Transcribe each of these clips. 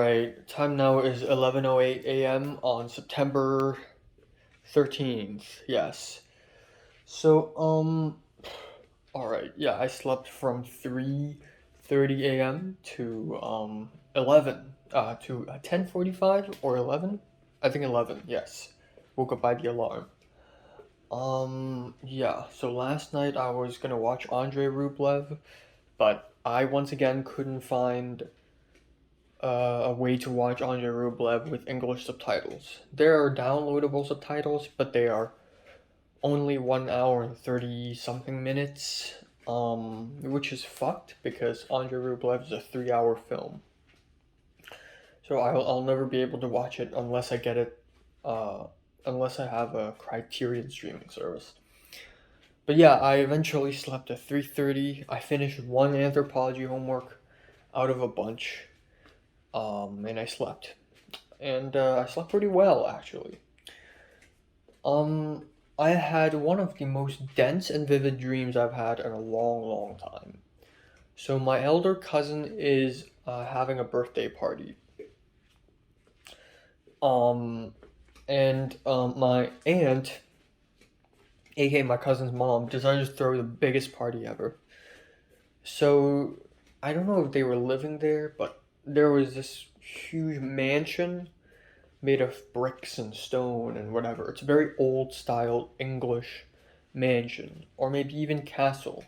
Alright, time now is 11:08 a.m. on September 13th. Yes. So, alright, yeah, I slept from 3:30 a.m. to 11 to 10:45 or 11? I think 11, yes. Woke up by the alarm. Yeah, so last night I was gonna watch Andrei Rublev, but I once again couldn't find a way to watch Andrei Rublev with English subtitles. There are downloadable subtitles, but they are only 1 hour and 30 something minutes, which is fucked because Andrei Rublev is a 3 hour film. So I'll never be able to watch it unless I get it, uh, unless I have a Criterion streaming service. But yeah, I eventually slept at 3:30. I finished one anthropology homework out of a bunch, and I slept. And I slept pretty well actually. Um, I had one of the most dense and vivid dreams I've had in a long, long time. So my elder cousin is having a birthday party. Um, and my aunt, aka my cousin's mom, decided to throw the biggest party ever. So I don't know if they were living there, but there was this huge mansion made of bricks and stone and whatever. It's a very old style English mansion, or maybe even castle.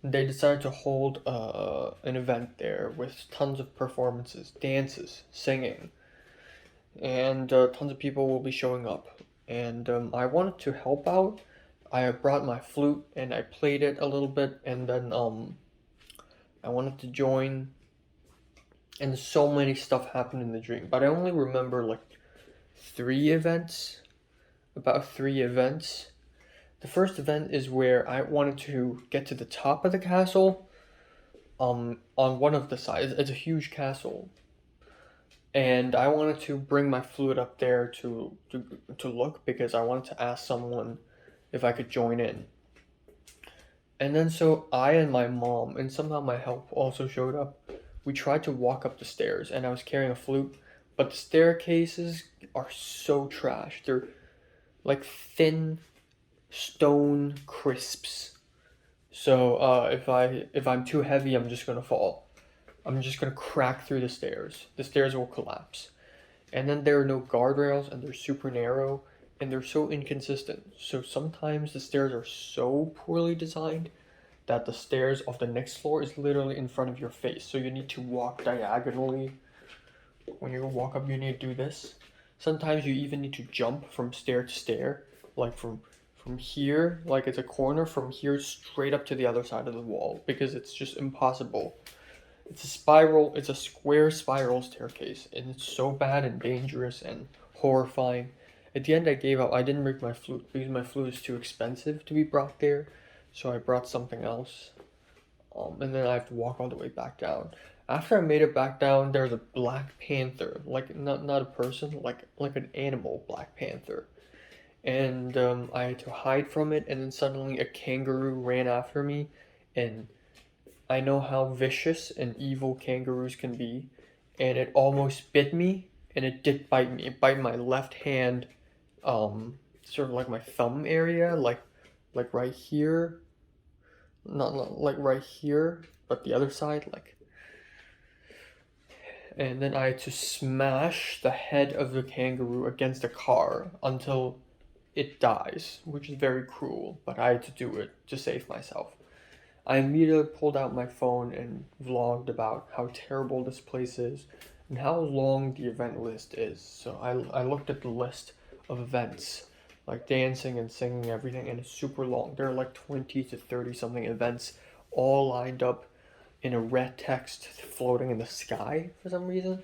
They decided to hold an event there with tons of performances, dances, singing, and tons of people will be showing up. And I wanted to help out. I brought my flute and I played it a little bit, and then I wanted to join. And so many stuff happened in the dream, but I only remember like three events about three events. The first event is where I wanted to get to the top of the castle. On one of the sides, it's a huge castle, and I wanted to bring my flute up there to look because I wanted to ask someone if I could join in. And then so I and my mom and somehow my help also showed up. We tried to walk up the stairs, and I was carrying a flute, but the staircases are so trash. They're like thin stone crisps. So if I'm too heavy, I'm just gonna fall. I'm just gonna crack through the stairs. The stairs will collapse. And then there are no guardrails, and they're super narrow, and they're so inconsistent. So sometimes the stairs are so poorly designed that the stairs of the next floor is literally in front of your face. So you need to walk diagonally. When you walk up, you need to do this. Sometimes you even need to jump from stair to stair, like from here, like it's a corner from here straight up to the other side of the wall because it's just impossible. It's a spiral, it's a square spiral staircase, and it's so bad and dangerous and horrifying. At the end, I gave up. I didn't bring my flute because my flute is too expensive to be brought there, so I brought something else. And then I have to walk all the way back down. After I made it back down, there's a black panther, like not a person, like an animal black panther, and I had to hide from it. And then suddenly a kangaroo ran after me, and I know how vicious and evil kangaroos can be, and it almost bit me, and it did bite me. It bit my left hand, sort of like my thumb area, like right here, not like right here, but the other side, like. And then I had to smash the head of the kangaroo against a car until it dies, which is very cruel, but I had to do it to save myself. I immediately pulled out my phone and vlogged about how terrible this place is and how long the event list is. So I looked at the list of events, like dancing and singing, everything, and it's super long. There are like 20 to 30 something events all lined up in a red text floating in the sky for some reason.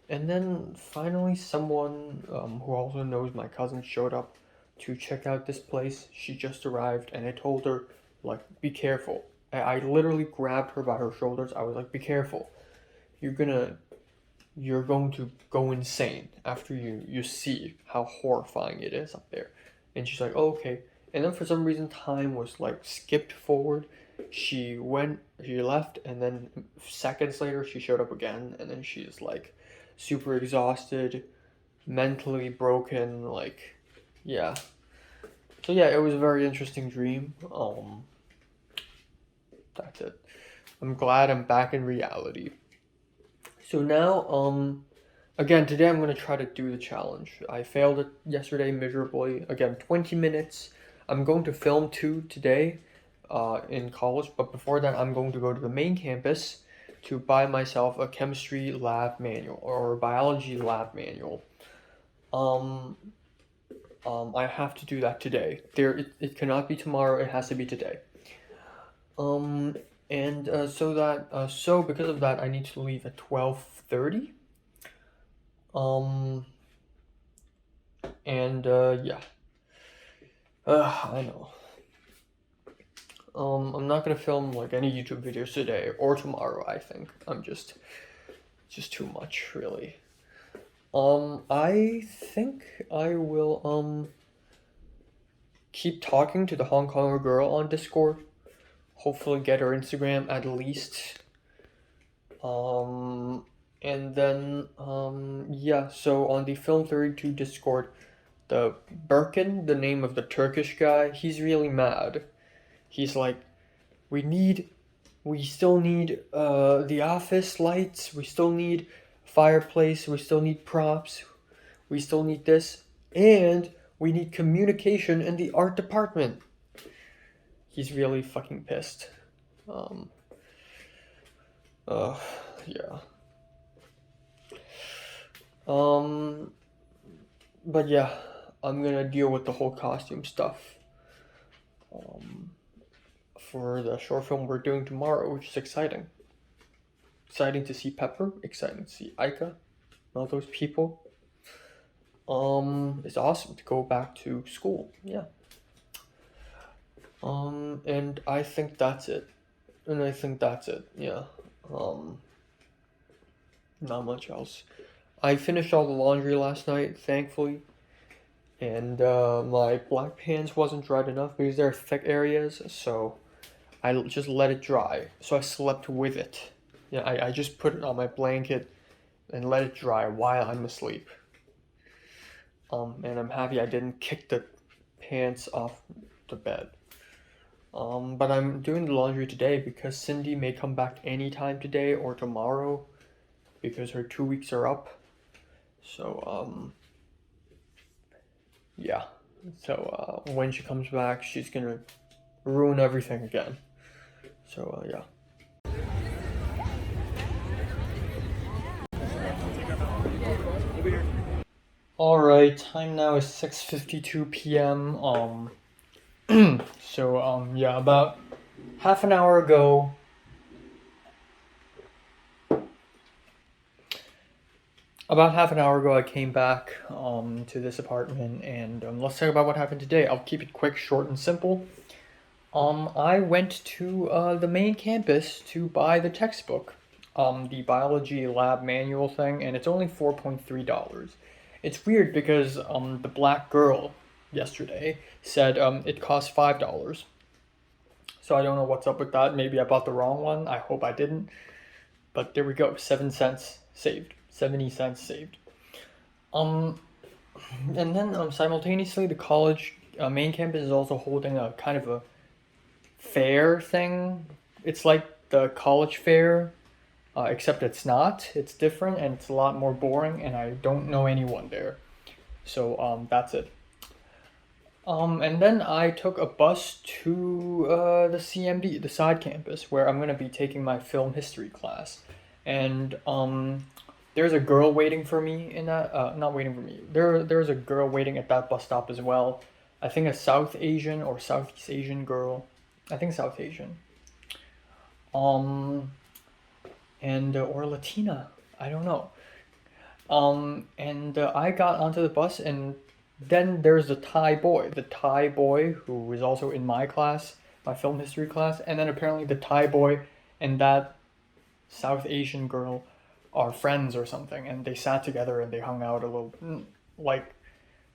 And then finally, someone who also knows my cousin showed up to check out this place. She just arrived, and I told her, like, be careful. I literally grabbed her by her shoulders. I was like, be careful. You're gonna, you're going to go insane after you see how horrifying it is up there. And she's like, oh, okay. And then for some reason, time was like skipped forward. She left, and then seconds later, she showed up again, and then she's like, super exhausted, mentally broken, like, yeah. So yeah, it was a very interesting dream. That's it. I'm glad I'm back in reality. So now, again, today I'm gonna try to do the challenge. I failed it yesterday miserably. Again, 20 minutes. I'm going to film 2 today, in college, but before that, I'm going to go to the main campus to buy myself a chemistry lab manual or a biology lab manual. Um, I have to do that today. It cannot be tomorrow. It has to be today. Um, and so because of that, I need to leave at 12:30. Um, and yeah. I know. I'm not gonna film like any YouTube videos today or tomorrow. I think I'm just too much, really. I think I will keep talking to the Hong Konger girl on Discord. Hopefully, get her Instagram at least. And then yeah. So on the Film 32 Discord, the Birkin, the name of the Turkish guy, he's really mad. He's like, we still need the office lights, we still need fireplace, we still need props, we still need this, and we need communication in the art department. He's really fucking pissed. Um, uh, yeah. Um, but yeah, I'm gonna deal with the whole costume stuff. Um, for the short film we're doing tomorrow, which is exciting. Exciting to see Pepper, exciting to see Aika, all those people. It's awesome to go back to school, yeah. And I think that's it. Yeah. Um, Not much else. I finished all the laundry last night, thankfully, and my black pants wasn't dried enough because there are thick areas, so I just let it dry. So I slept with it. Yeah, I just put it on my blanket and let it dry while I'm asleep. And I'm happy I didn't kick the pants off the bed. But I'm doing the laundry today because Cindy may come back anytime today or tomorrow because her 2 weeks are up. So, yeah. So, when she comes back, she's gonna ruin everything again. So, yeah. Alright, time now is 6:52 p.m. So, yeah, about half an hour ago, I came back to this apartment, and let's talk about what happened today. I'll keep it quick, short, and simple. I went to the main campus to buy the textbook, the biology lab manual thing, and it's only $4.3. It's weird because the black girl yesterday said it cost $5. So I don't know what's up with that. Maybe I bought the wrong one. I hope I didn't. But there we go, 7 cents saved, 70 cents saved. Um, and then simultaneously, the college main campus is also holding a kind of a fair thing. It's like the college fair, except it's not. It's different and it's a lot more boring, and I don't know anyone there. So that's it. And then I took a bus to the CMD, the side campus, where I'm gonna be taking my film history class. And there's a girl waiting for me in that. Not waiting for me. There's a girl waiting at that bus stop as well. I think a South Asian or Southeast Asian girl. I think South Asian. Um, and or Latina. I don't know. And I got onto the bus, and then there's the Thai boy who was also in my class, my film history class, and then apparently the Thai boy and that South Asian girl are friends or something, and they sat together and they hung out a little. Like,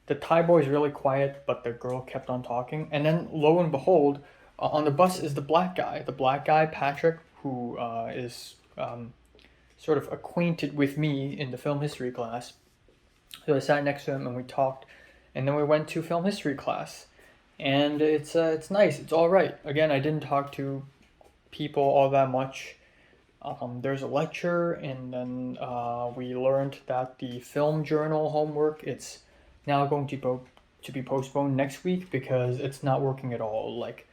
the Thai boy is really quiet, but the girl kept on talking, and then lo and behold, on the bus is the black guy, Patrick, who is sort of acquainted with me in the film history class. So I sat next to him and we talked, and then we went to film history class, and it's nice. It's all right. Again, I didn't talk to people all that much. There's a lecture, and then we learned that the film journal homework it's now going to be postponed next week because it's not working at all. Like,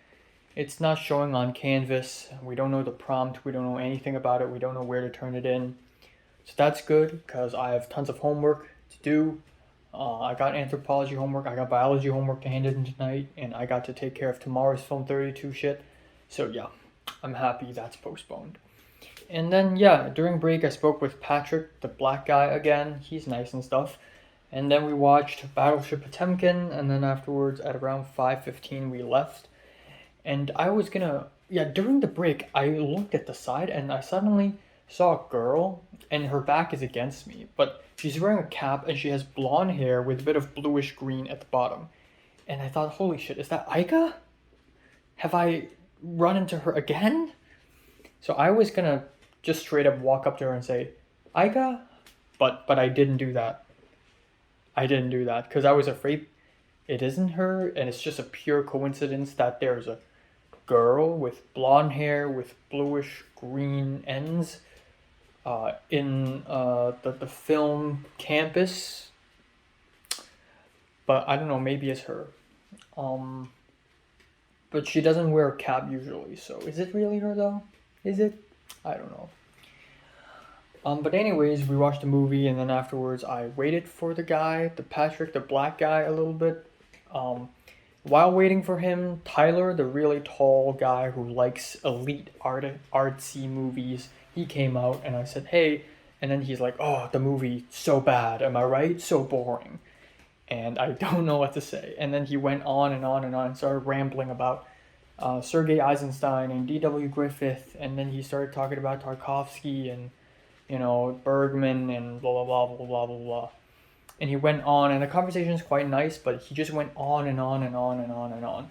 it's not showing on Canvas. We don't know the prompt. We don't know anything about it. We don't know where to turn it in. So that's good because I have tons of homework to do. I got anthropology homework. I got biology homework to hand in tonight, and I got to take care of tomorrow's Film 32 shit. So yeah, I'm happy that's postponed. And then yeah, during break I spoke with Patrick, the black guy again. He's nice and stuff. And then we watched Battleship Potemkin, and then afterwards at around 5:15 we left. And I was gonna yeah, during the break I looked at the side and I suddenly saw a girl and her back is against me, but she's wearing a cap and she has blonde hair with a bit of bluish green at the bottom. And I thought, holy shit, is that Aika? Have I run into her again? So I was gonna just straight up walk up to her and say, Aika? But I didn't do that. I didn't do that because I was afraid it isn't her, and it's just a pure coincidence that there's a girl with blonde hair with bluish green ends in the film campus. But I don't know, maybe it's her. But she doesn't wear a cap usually, so is it really her though? Is it? I don't know. But anyways, we watched the movie, and then afterwards I waited for the guy, the Patrick, the black guy, a little bit. While waiting for him, Tyler, the really tall guy who likes elite artsy movies, he came out, and I said, hey, and then he's like, oh, the movie, so bad, am I right? So boring. And I don't know what to say. And then he went on and on and on and started rambling about Sergei Eisenstein and D.W. Griffith, and then he started talking about Tarkovsky and Bergman and blah, blah, blah, blah, blah, blah, blah. And he went on, and the conversation is quite nice, but he just went on and on and on and on and on.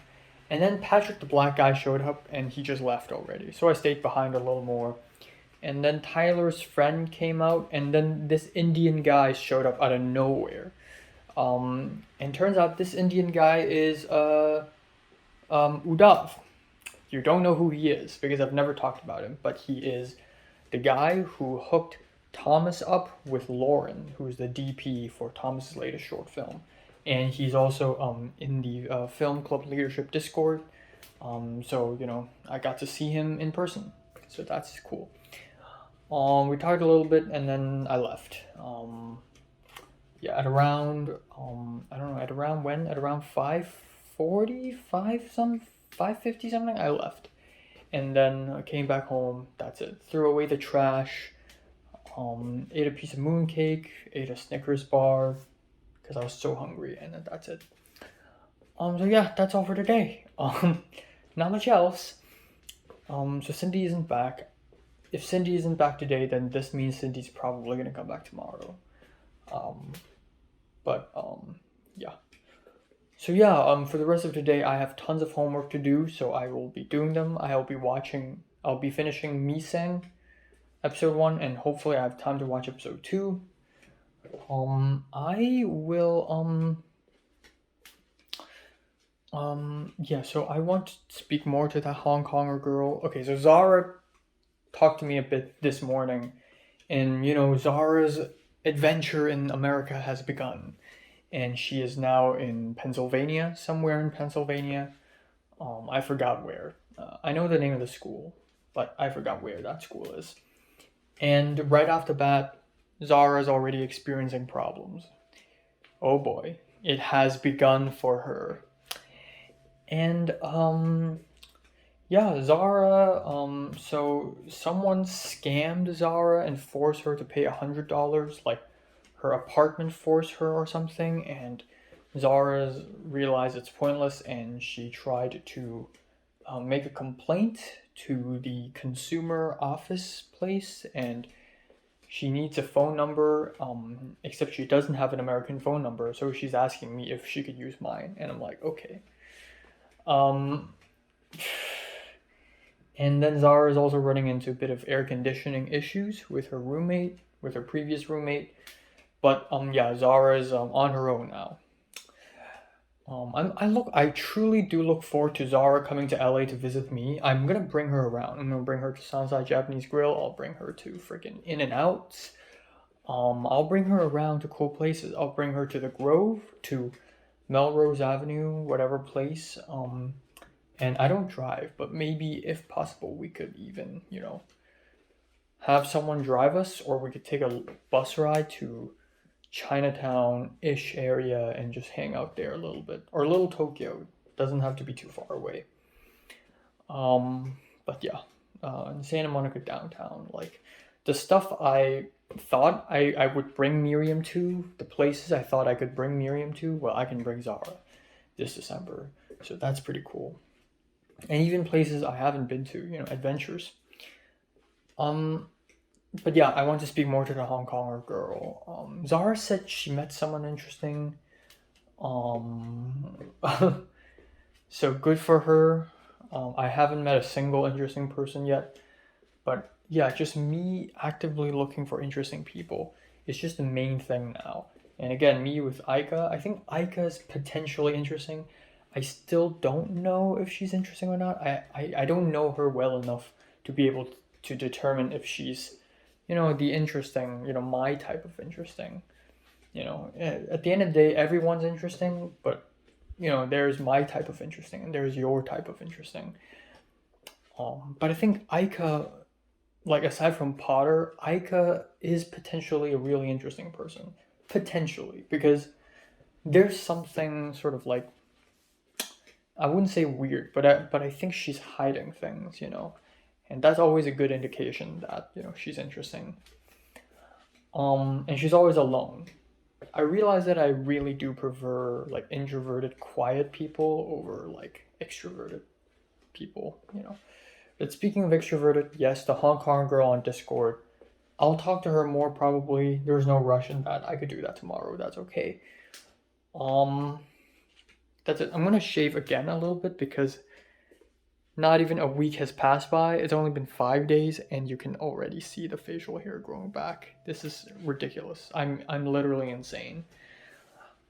And then Patrick, the black guy, showed up, and he just left already. So I stayed behind a little more. And then Tyler's friend came out, and then this Indian guy showed up out of nowhere. And turns out this Indian guy is Udav. You don't know who he is, because I've never talked about him, but he is the guy who hooked Thomas up with Lauren, who's the DP for Thomas's latest short film. And he's also in the Film Club Leadership Discord. So, I got to see him in person. So that's cool. We talked a little bit, and then I left. At around, I don't know, at around when? At around 5:45, 5:50 something, I left. And then I came back home, that's it. Threw away the trash, ate a piece of mooncake, ate a Snickers bar, because I was so hungry, and then that's it. So yeah, that's all for today. Not much else. So Cindy isn't back. If Cindy isn't back today, then this means Cindy's probably gonna come back tomorrow. Yeah. So yeah, for the rest of today, I have tons of homework to do, so I will be doing them. I'll be finishing Misang episode 1, and hopefully I have time to watch episode 2. I will, so I want to speak more to that Hong Konger girl. Okay, so Zara talked to me a bit this morning, and, Zara's adventure in America has begun. And she is now in Pennsylvania, somewhere in Pennsylvania. I forgot where. I know the name of the school, but I forgot where that school is. And right off the bat, Zara is already experiencing problems. Oh boy, it has begun for her. And Zara. So someone scammed Zara and forced her to pay $100, like her apartment forced her or something, and Zara realized it's pointless, and she tried to make a complaint to the consumer office place, and she needs a phone number, except she doesn't have an American phone number, so she's asking me if she could use mine, and I'm like, okay. And then Zara is also running into a bit of air conditioning issues with her roommate, with her previous roommate. But yeah, Zara is on her own now. I truly do look forward to Zara coming to LA to visit me. I'm gonna bring her around. I'm gonna bring her to Southside Japanese Grill. I'll bring her to freaking In and Out. I'll bring her around to cool places. I'll bring her to the Grove, to Melrose Avenue, whatever place. And I don't drive, but maybe if possible, we could even, have someone drive us, or we could take a bus ride to Chinatown-ish area and just hang out there a little bit, or Little Tokyo. Doesn't have to be too far away. But yeah, in Santa Monica downtown, like the stuff I thought I would bring Miriam to, the places I thought I could bring Miriam to, well, I can bring Zara this December, so that's pretty cool. And even places I haven't been to, adventures. But yeah, I want to speak more to the Hong Konger girl. Zara said she met someone interesting. Um, so good for her. I haven't met a single interesting person yet, but yeah, just me actively looking for interesting people is just the main thing now. And again, me with Aika, I think Aika is potentially interesting. I still don't know if she's interesting or not. I don't know her well enough to be able to determine if she's, the interesting, my type of interesting. At the end of the day, everyone's interesting, but there's my type of interesting and there's your type of interesting. But I think Aika, like aside from Potter, Aika is potentially a really interesting person. Potentially, because there's something sort of like, I wouldn't say weird, but I think she's hiding things, and that's always a good indication that she's interesting. And she's always alone. I realize that I really do prefer like introverted, quiet people over like extroverted people. But speaking of extroverted, yes, the Hong Kong girl on Discord. I'll talk to her more probably. There's no rush in that. I could do that tomorrow. That's okay. Um, that's it. I'm gonna shave again a little bit because not even a week has passed by. It's only been 5 days, and you can already see the facial hair growing back. This is ridiculous. I'm literally insane.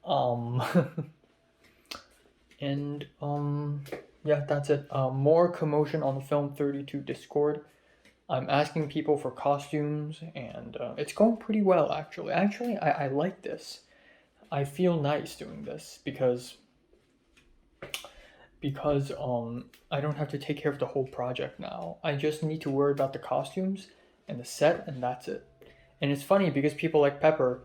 Um, and yeah, that's it. More commotion on the Film 32 Discord. I'm asking people for costumes, and it's going pretty well actually. Actually, I like this. I feel nice doing this because I don't have to take care of the whole project now. I just need to worry about the costumes and the set, and that's it. And it's funny because people like Pepper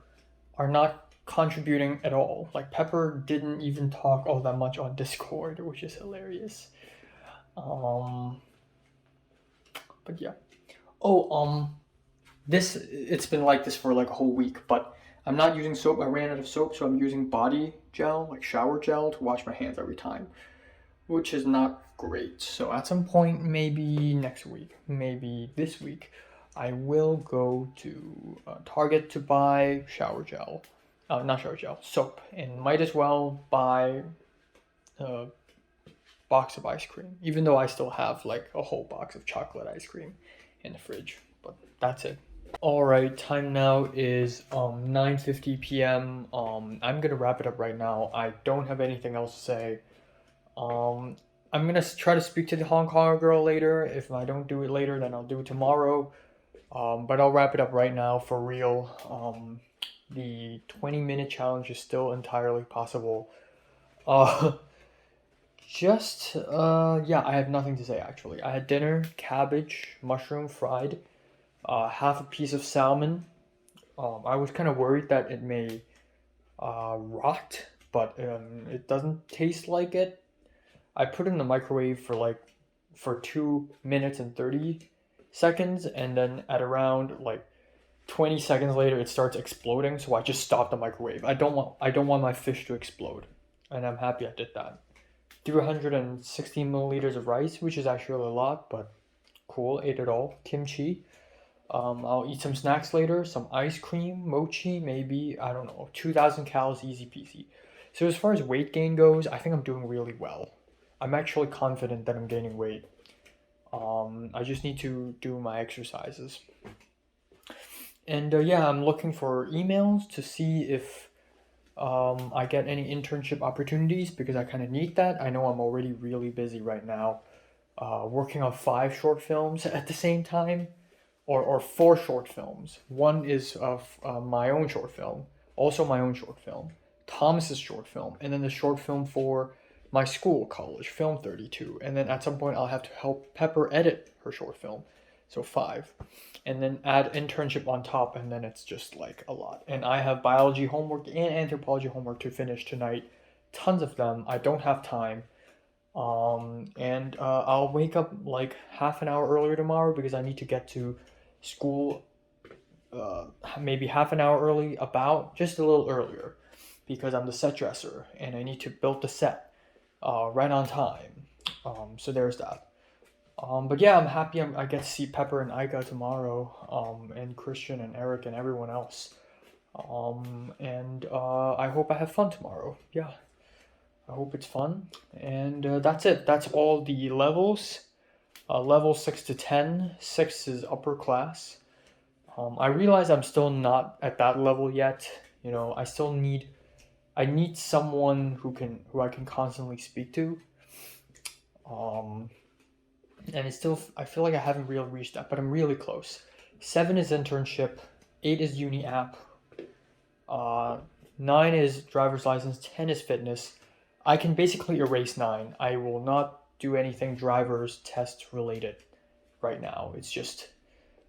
are not contributing at all. Like Pepper didn't even talk all that much on Discord, which is hilarious. Um, but yeah. Oh, this it's been like this for like a whole week, but I'm not using soap. I ran out of soap, so I'm using body gel, like shower gel, to wash my hands every time, which is not great. So at some point, maybe next week, maybe this week, I will go to Target to buy shower gel. Not shower gel, soap, and might as well buy a box of ice cream, even though I still have like a whole box of chocolate ice cream in the fridge. But that's it. All right, time now is 9:50 p.m. I'm gonna wrap it up right now. I don't have anything else to say. Um, I'm gonna try to speak to the Hong Kong girl later. If I don't do it later, then I'll do it tomorrow. But I'll wrap it up right now for real. The 20-minute challenge is still entirely possible. Uh, yeah, I have nothing to say actually. I had dinner, cabbage, mushroom fried, half a piece of salmon. I was kind of worried that it may rot, but it doesn't taste like it. I put it in the microwave for 2 minutes and 30 seconds, and then at around like 20 seconds later it starts exploding, so I just stopped the microwave. I don't want my fish to explode, and I'm happy I did that. 360 milliliters of rice, which is actually a lot, but cool, ate it all. Kimchi. I'll eat some snacks later, some ice cream, mochi, maybe, I don't know, 2,000 calories, easy peasy. So as far as weight gain goes, I think I'm doing really well. I'm actually confident that I'm gaining weight. I just need to do my exercises. And yeah, I'm looking for emails to see if I get any internship opportunities because I kind of need that. I know I'm already really busy right now, working on 5 short films at the same time, or 4 short films. One is of my own short film, also my own short film, Thomas's short film, and then the short film for my school, college, Film 32. And then at some point, I'll have to help Pepper edit her short film. So 5. And then add internship on top, and then it's just like a lot. And I have biology homework and anthropology homework to finish tonight. Tons of them. I don't have time. And I'll wake up like half an hour earlier tomorrow because I need to get to school maybe half an hour early, about just a little earlier, because I'm the set dresser and I need to build the set right on time. So there's that. But yeah, I'm happy I get to see Pepper and Aika tomorrow, and Christian and Eric and everyone else. And I hope I have fun tomorrow. Yeah, I hope it's fun. And that's it. That's all the levels. Level 6 to 10. 6 is upper class. I realize I'm still not at that level yet. You know, I need someone who I can constantly speak to. Um, and it's still I feel like I haven't really reached that, but I'm really close. 7 is internship, 8 is uni app, 9 is driver's license, 10 is fitness. I can basically erase 9. I will not do anything driver's test related right now. It's just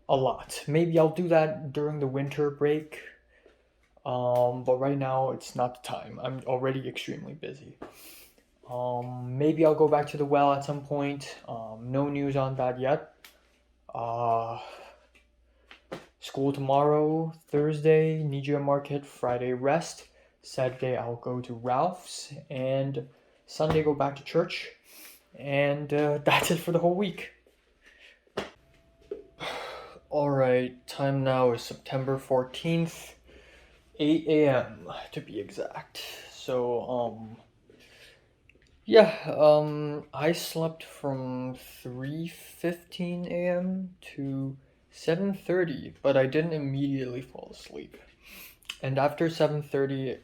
a lot. Maybe I'll do that during the winter break. But right now it's not the time. I'm already extremely busy. Maybe I'll go back to the well at some point. No news on that yet. Uh, School tomorrow, Thursday, Nijia Market, Friday rest. Saturday I'll go to Ralph's, and Sunday go back to church. And that's it for the whole week. Alright, time now is September 14th, 8 a.m. to be exact. So, yeah, I slept from 3:15 a.m. to 7:30, but I didn't immediately fall asleep. And after 7:30,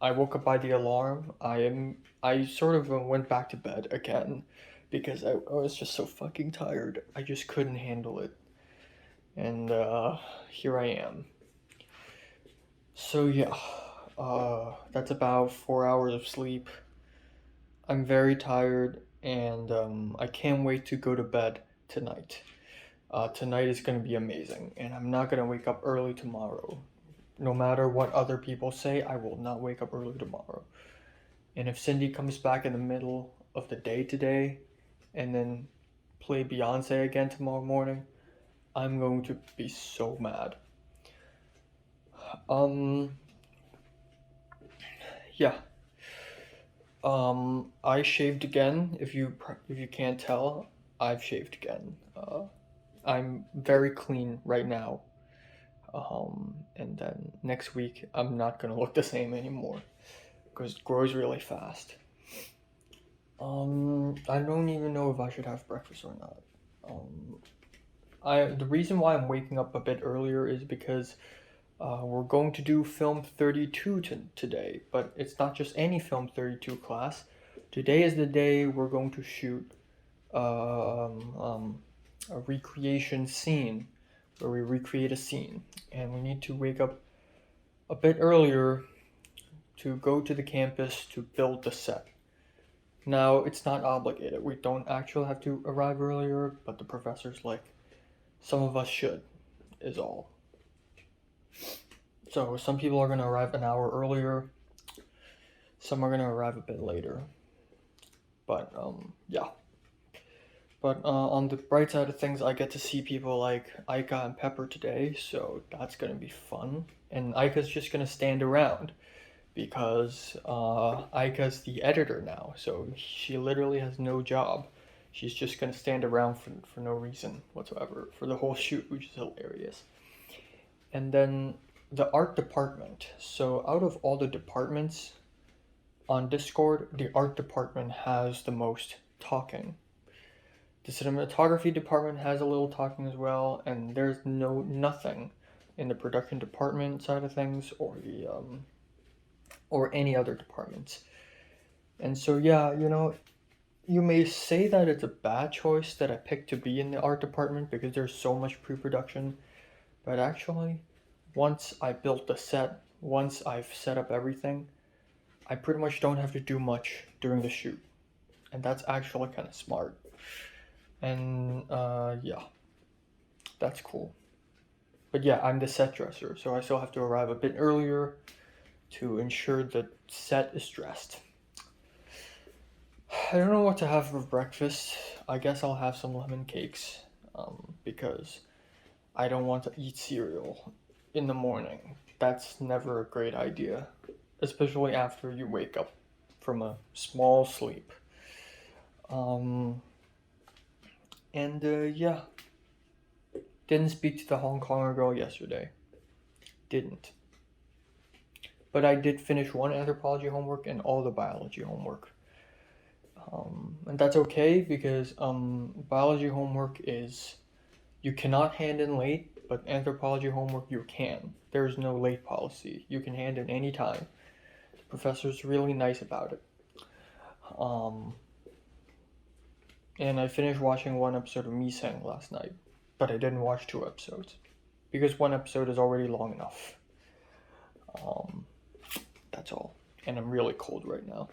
I woke up by the alarm. I sort of went back to bed again because I was just so fucking tired. I just couldn't handle it. And here I am. So yeah, that's about 4 hours of sleep. I'm very tired, and I can't wait to go to bed tonight. Tonight is gonna be amazing, and I'm not gonna wake up early tomorrow. No matter what other people say, I will not wake up early tomorrow. And if Cindy comes back in the middle of the day today, and then play Beyonce again tomorrow morning, I'm going to be so mad. Um, yeah. I shaved again. If you can't tell, I've shaved again. I'm very clean right now. And then next week I'm not gonna look the same anymore because it grows really fast. I don't even know if I should have breakfast or not. The reason why I'm waking up a bit earlier is because we're going to do film 32 today, but it's not just any film 32 class. Today is the day we're going to shoot a recreation scene where we recreate a scene, and we need to wake up a bit earlier to go to the campus to build the set. Now, it's not obligated. We don't actually have to arrive earlier, but the professor's like, some of us should, is all. So some people are gonna arrive an hour earlier. Some are gonna arrive a bit later. But yeah. But on the bright side of things, I get to see people like Aika and Pepper today, so that's gonna be fun. And Aika's just gonna stand around because Aika's the editor now, so she literally has no job. She's just gonna stand around for no reason whatsoever for the whole shoot, which is hilarious. And then the art department. So out of all the departments on Discord, the art department has the most talking. The cinematography department has a little talking as well, and there's nothing in the production department side of things or the or any other departments. And so yeah, you may say that it's a bad choice that I picked to be in the art department because there's so much pre-production, but actually, once I built the set, once I've set up everything, I pretty much don't have to do much during the shoot. And that's actually kind of smart. And yeah, that's cool. But yeah, I'm the set dresser, so I still have to arrive a bit earlier to ensure the set is dressed. I don't know what to have for breakfast. I guess I'll have some lemon cakes because I don't want to eat cereal in the morning. That's never a great idea, especially after you wake up from a small sleep. Um, and yeah, didn't speak to the Hong Konger girl yesterday. Didn't. But I did finish one anthropology homework and all the biology homework. And that's okay because biology homework is you cannot hand in late, but anthropology homework you can. There's no late policy. You can hand in any time. The professor's really nice about it. And I finished watching one episode of Misang last night, but I didn't watch 2 episodes because one episode is already long enough. That's all. And I'm really cold right now.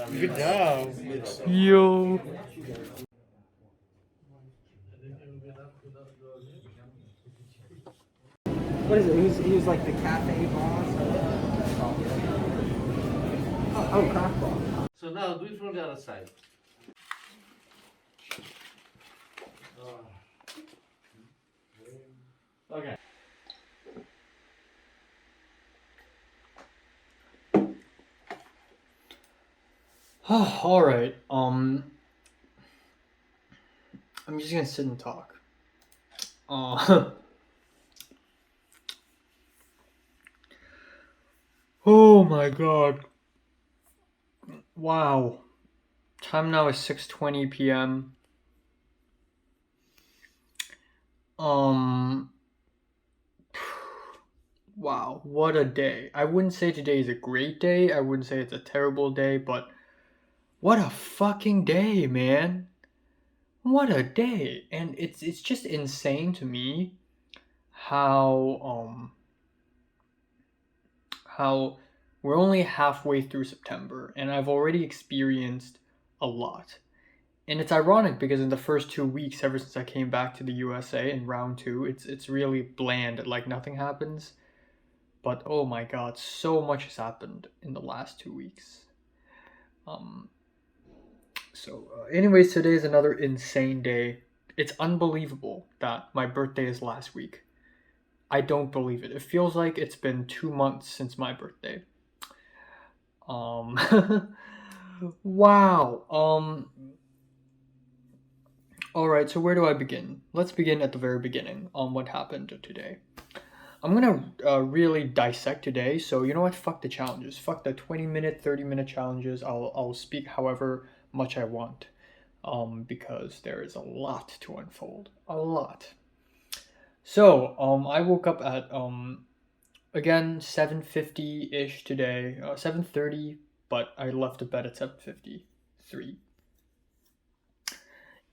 Good job. Yo. What is it? He was like the cafe boss. Oh, craft boss. So now do it from the other side. Okay. All right. I'm just gonna sit and talk. Oh my god. Wow. Time now is 6:20 p.m. Wow, what a day. I wouldn't say today is a great day. I wouldn't say it's a terrible day, but what a fucking day, man. What a day. And it's just insane to me how we're only halfway through September and I've already experienced a lot. And it's ironic because in the first 2 weeks, ever since I came back to the USA in round 2, it's really bland, like nothing happens. But oh my god, so much has happened in the last 2 weeks. Anyways, today is another insane day. It's unbelievable that my birthday is last week. I don't believe it. It feels like it's been 2 months since my birthday. Wow. Alright, so where do I begin? Let's begin at the very beginning on what happened today. I'm gonna really dissect today, so you know what? Fuck the challenges. Fuck the 20-minute, 30-minute challenges. I'll speak however much I want, because there is a lot to unfold. A lot. So, I woke up at, again, 7:50-ish today. 7:30, but I left the bed at 7:53.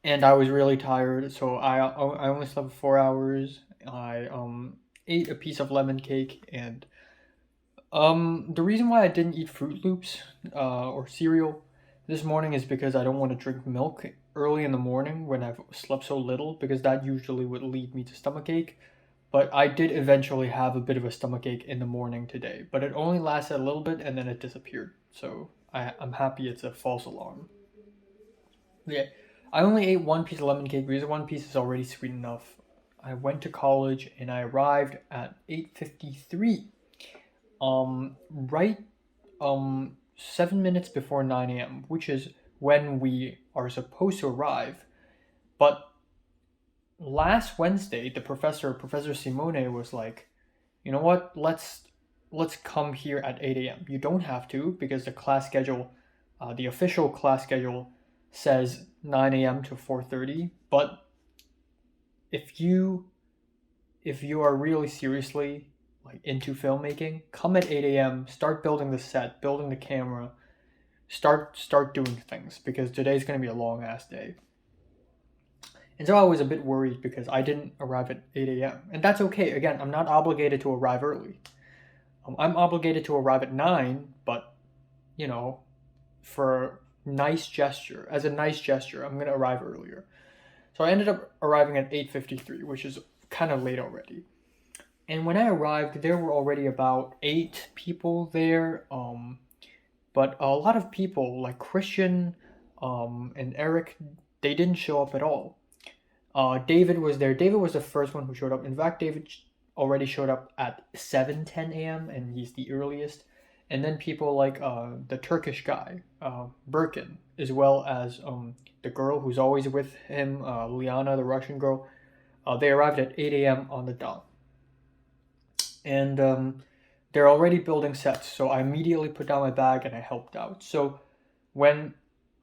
And I was really tired, so I only slept 4 hours. I ate a piece of lemon cake, and the reason why I didn't eat Fruit Loops or cereal this morning is because I don't want to drink milk early in the morning when I've slept so little, because that usually would lead me to stomachache. But I did eventually have a bit of a stomachache in the morning today, but it only lasted a little bit and then it disappeared. So I'm happy it's a false alarm. Yeah, I only ate one piece of lemon cake because one piece is already sweet enough. I went to college and I arrived at 8:53. Right 7 minutes before 9 a.m., which is when we are supposed to arrive. But last Wednesday, Professor Simone was like, you know what, let's let's come here at 8 a.m. You don't have to, because the class schedule, the official class schedule says 9 a.m. to 4:30. But if you are really seriously like into filmmaking, come at 8 a.m. Start building the set, building the camera, start doing things, because today's gonna be a long ass day. And so I was a bit worried because I didn't arrive at 8 a.m. And that's okay. Again, I'm not obligated to arrive early. I'm obligated to arrive at 9, but, you know, for nice gesture, as a nice gesture, I'm going to arrive earlier. So I ended up arriving at 8:53, which is kind of late already. And when I arrived, there were already about 8 people there. But a lot of people, like Christian and Eric, they didn't show up at all. David was there. David was the first one who showed up. In fact, David already showed up at 7:10 a.m. and he's the earliest. And then people like the Turkish guy, Birkin, as well as the girl who's always with him, Liana, the Russian girl. They arrived at 8 a.m. on the dot. And they're already building sets, so I immediately put down my bag and I helped out. So when,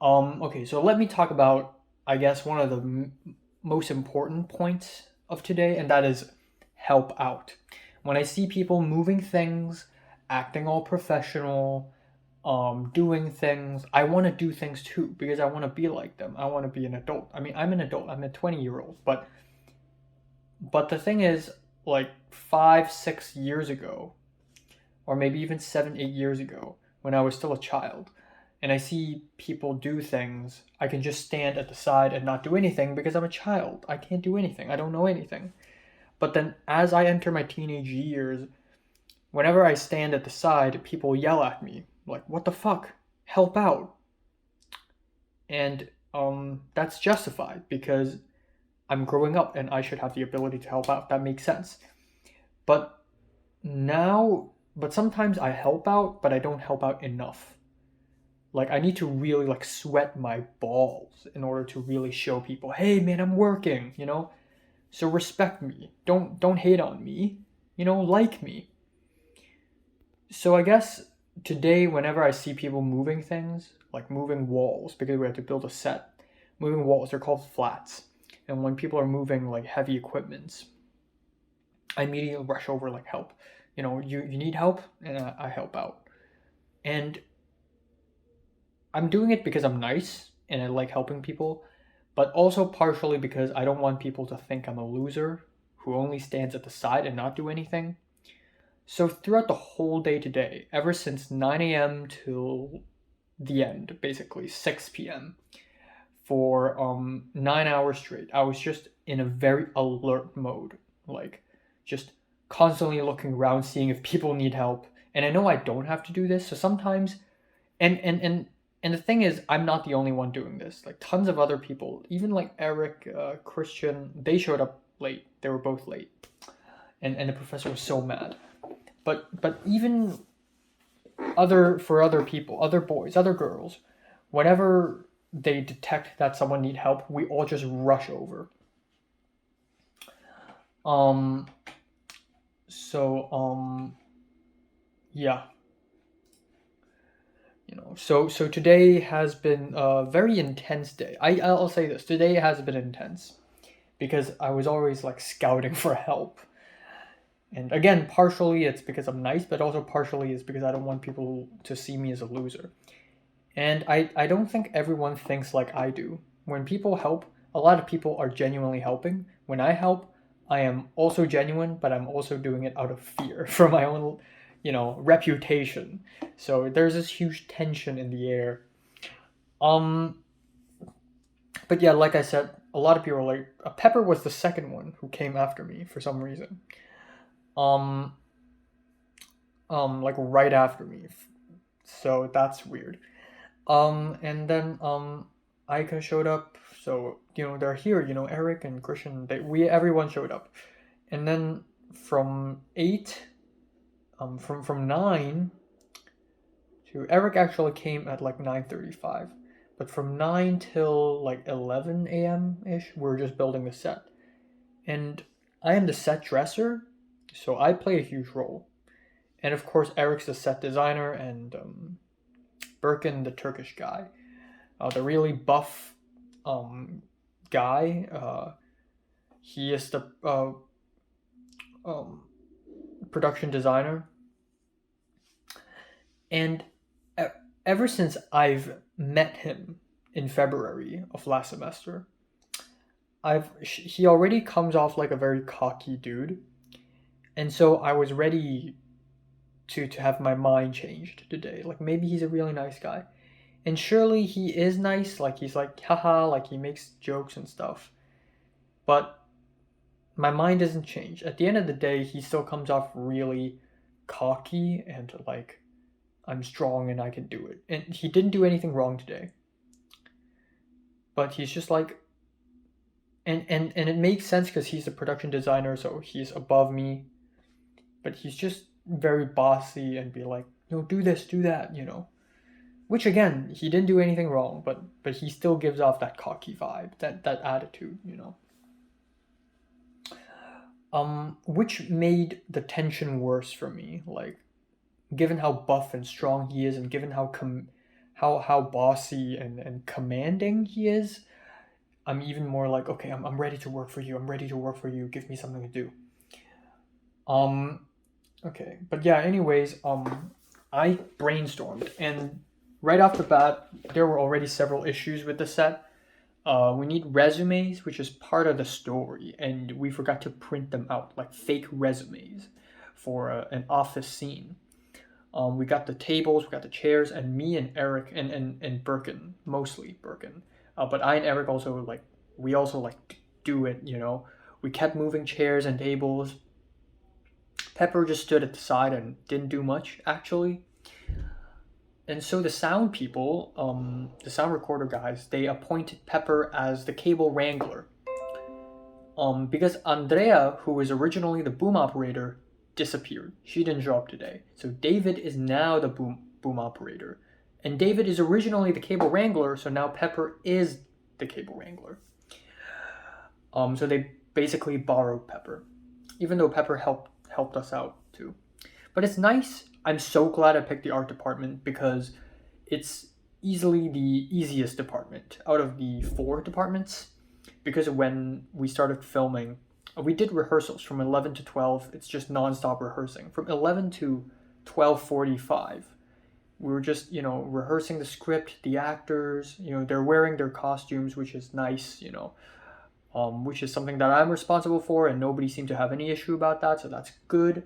okay, so let me talk about, I guess, one of the most important points of today, and that is help out. When I see people moving things, acting all professional, doing things, I want to do things too, because I want to be like them. I want to be an adult. I mean, I'm an adult. I'm a 20-year-old, but the thing is, like 5-6 years ago, or maybe even 7-8 years ago, when I was still a child, and I see people do things, I can just stand at the side and not do anything because I'm a child. I can't do anything. I don't know anything. But then as I enter my teenage years, whenever I stand at the side, people yell at me, like, what the fuck? Help out. And that's justified because I'm growing up and I should have the ability to help out. That makes sense. But sometimes I help out, but I don't help out enough. Like, I need to really, like, sweat my balls in order to really show people, hey, man, I'm working, you know? So respect me. Don't hate on me. You know, like me. So I guess today, whenever I see people moving things, like moving walls, because we have to build a set, moving walls, they're called flats. And when people are moving, like, heavy equipments, I immediately rush over, like, help. You know, you need help? And I help out. And I'm doing it because I'm nice and I like helping people, but also partially because I don't want people to think I'm a loser who only stands at the side and not do anything. So throughout the whole day today, ever since 9 a.m. till the end, basically 6 p.m., for 9 hours straight, I was just in a very alert mode, like just constantly looking around, seeing if people need help. And I know I don't have to do this, so sometimes, and the thing is, I'm not the only one doing this. Like, tons of other people, even like Eric, Christian, they showed up late. They were both late. And the professor was so mad. But even for other people, other boys, other girls, whenever they detect that someone need help, we all just rush over. Yeah. You know, so today has been a very intense day. I'll say this, today has been intense because I was always like scouting for help. And again, partially it's because I'm nice, but also partially it's because I don't want people to see me as a loser. And I don't think everyone thinks like I do. When people help, a lot of people are genuinely helping. When I help, I am also genuine, but I'm also doing it out of fear for my own, you know, reputation. So there's this huge tension in the air. But yeah, like I said, a lot of people are like, Pepper was the second one who came after me for some reason. Like right after me. So that's weird. And then Aika showed up. So, you know, they're here, you know, Eric and Christian, everyone showed up. And then from 9 to Eric actually came at like 9:35. But from 9 till like 11 a.m. ish, we're just building the set. And I am the set dresser, so I play a huge role. and of course Eric's the set designer, and Birkin the Turkish guy, the really buff guy. He is the um, production designer, and ever since I've met him in February of last semester, he already comes off like a very cocky dude, and so I was ready to have my mind changed today. Like maybe he's a really nice guy, and surely he is nice. Like he's like haha, like he makes jokes and stuff, but my mind doesn't change. At the end of the day, he still comes off really cocky and like I'm strong and I can do it. And he didn't do anything wrong today. But he's just like and it makes sense because he's the production designer, so he's above me. But he's just very bossy and be like, no, do this, do that, you know. Which again, he didn't do anything wrong, but he still gives off that cocky vibe, that attitude, you know. Which made the tension worse for me. Like, given how buff and strong he is, and given how bossy and commanding he is, I'm even more like, okay, I'm ready to work for you. I'm ready to work for you. Give me something to do. Okay, but yeah. Anyways, I brainstormed, and right off the bat, there were already several issues with the set. We need resumes, which is part of the story, and we forgot to print them out, like fake resumes for an office scene. We got the tables, we got the chairs, and me and Eric and Birkin, mostly Birkin. But I and Eric also we also do it, you know. We kept moving chairs and tables. Pepper just stood at the side and didn't do much, actually. And so the sound people, the sound recorder guys, they appointed Pepper as the cable wrangler. Because Andrea, who was originally the boom operator, disappeared. She didn't show up today. So David is now the boom operator. And David is originally the cable wrangler, so now Pepper is the cable wrangler. So they basically borrowed Pepper. Even though Pepper helped us out too. But it's nice. I'm so glad I picked the art department because it's easily the easiest department out of the 4 departments. Because when we started filming, we did rehearsals from 11 to 12. It's just non-stop rehearsing. From 11 to 12:45, we were just, you know, rehearsing the script, the actors, you know, they're wearing their costumes, which is nice, you know, which is something that I'm responsible for, and nobody seemed to have any issue about that, so that's good.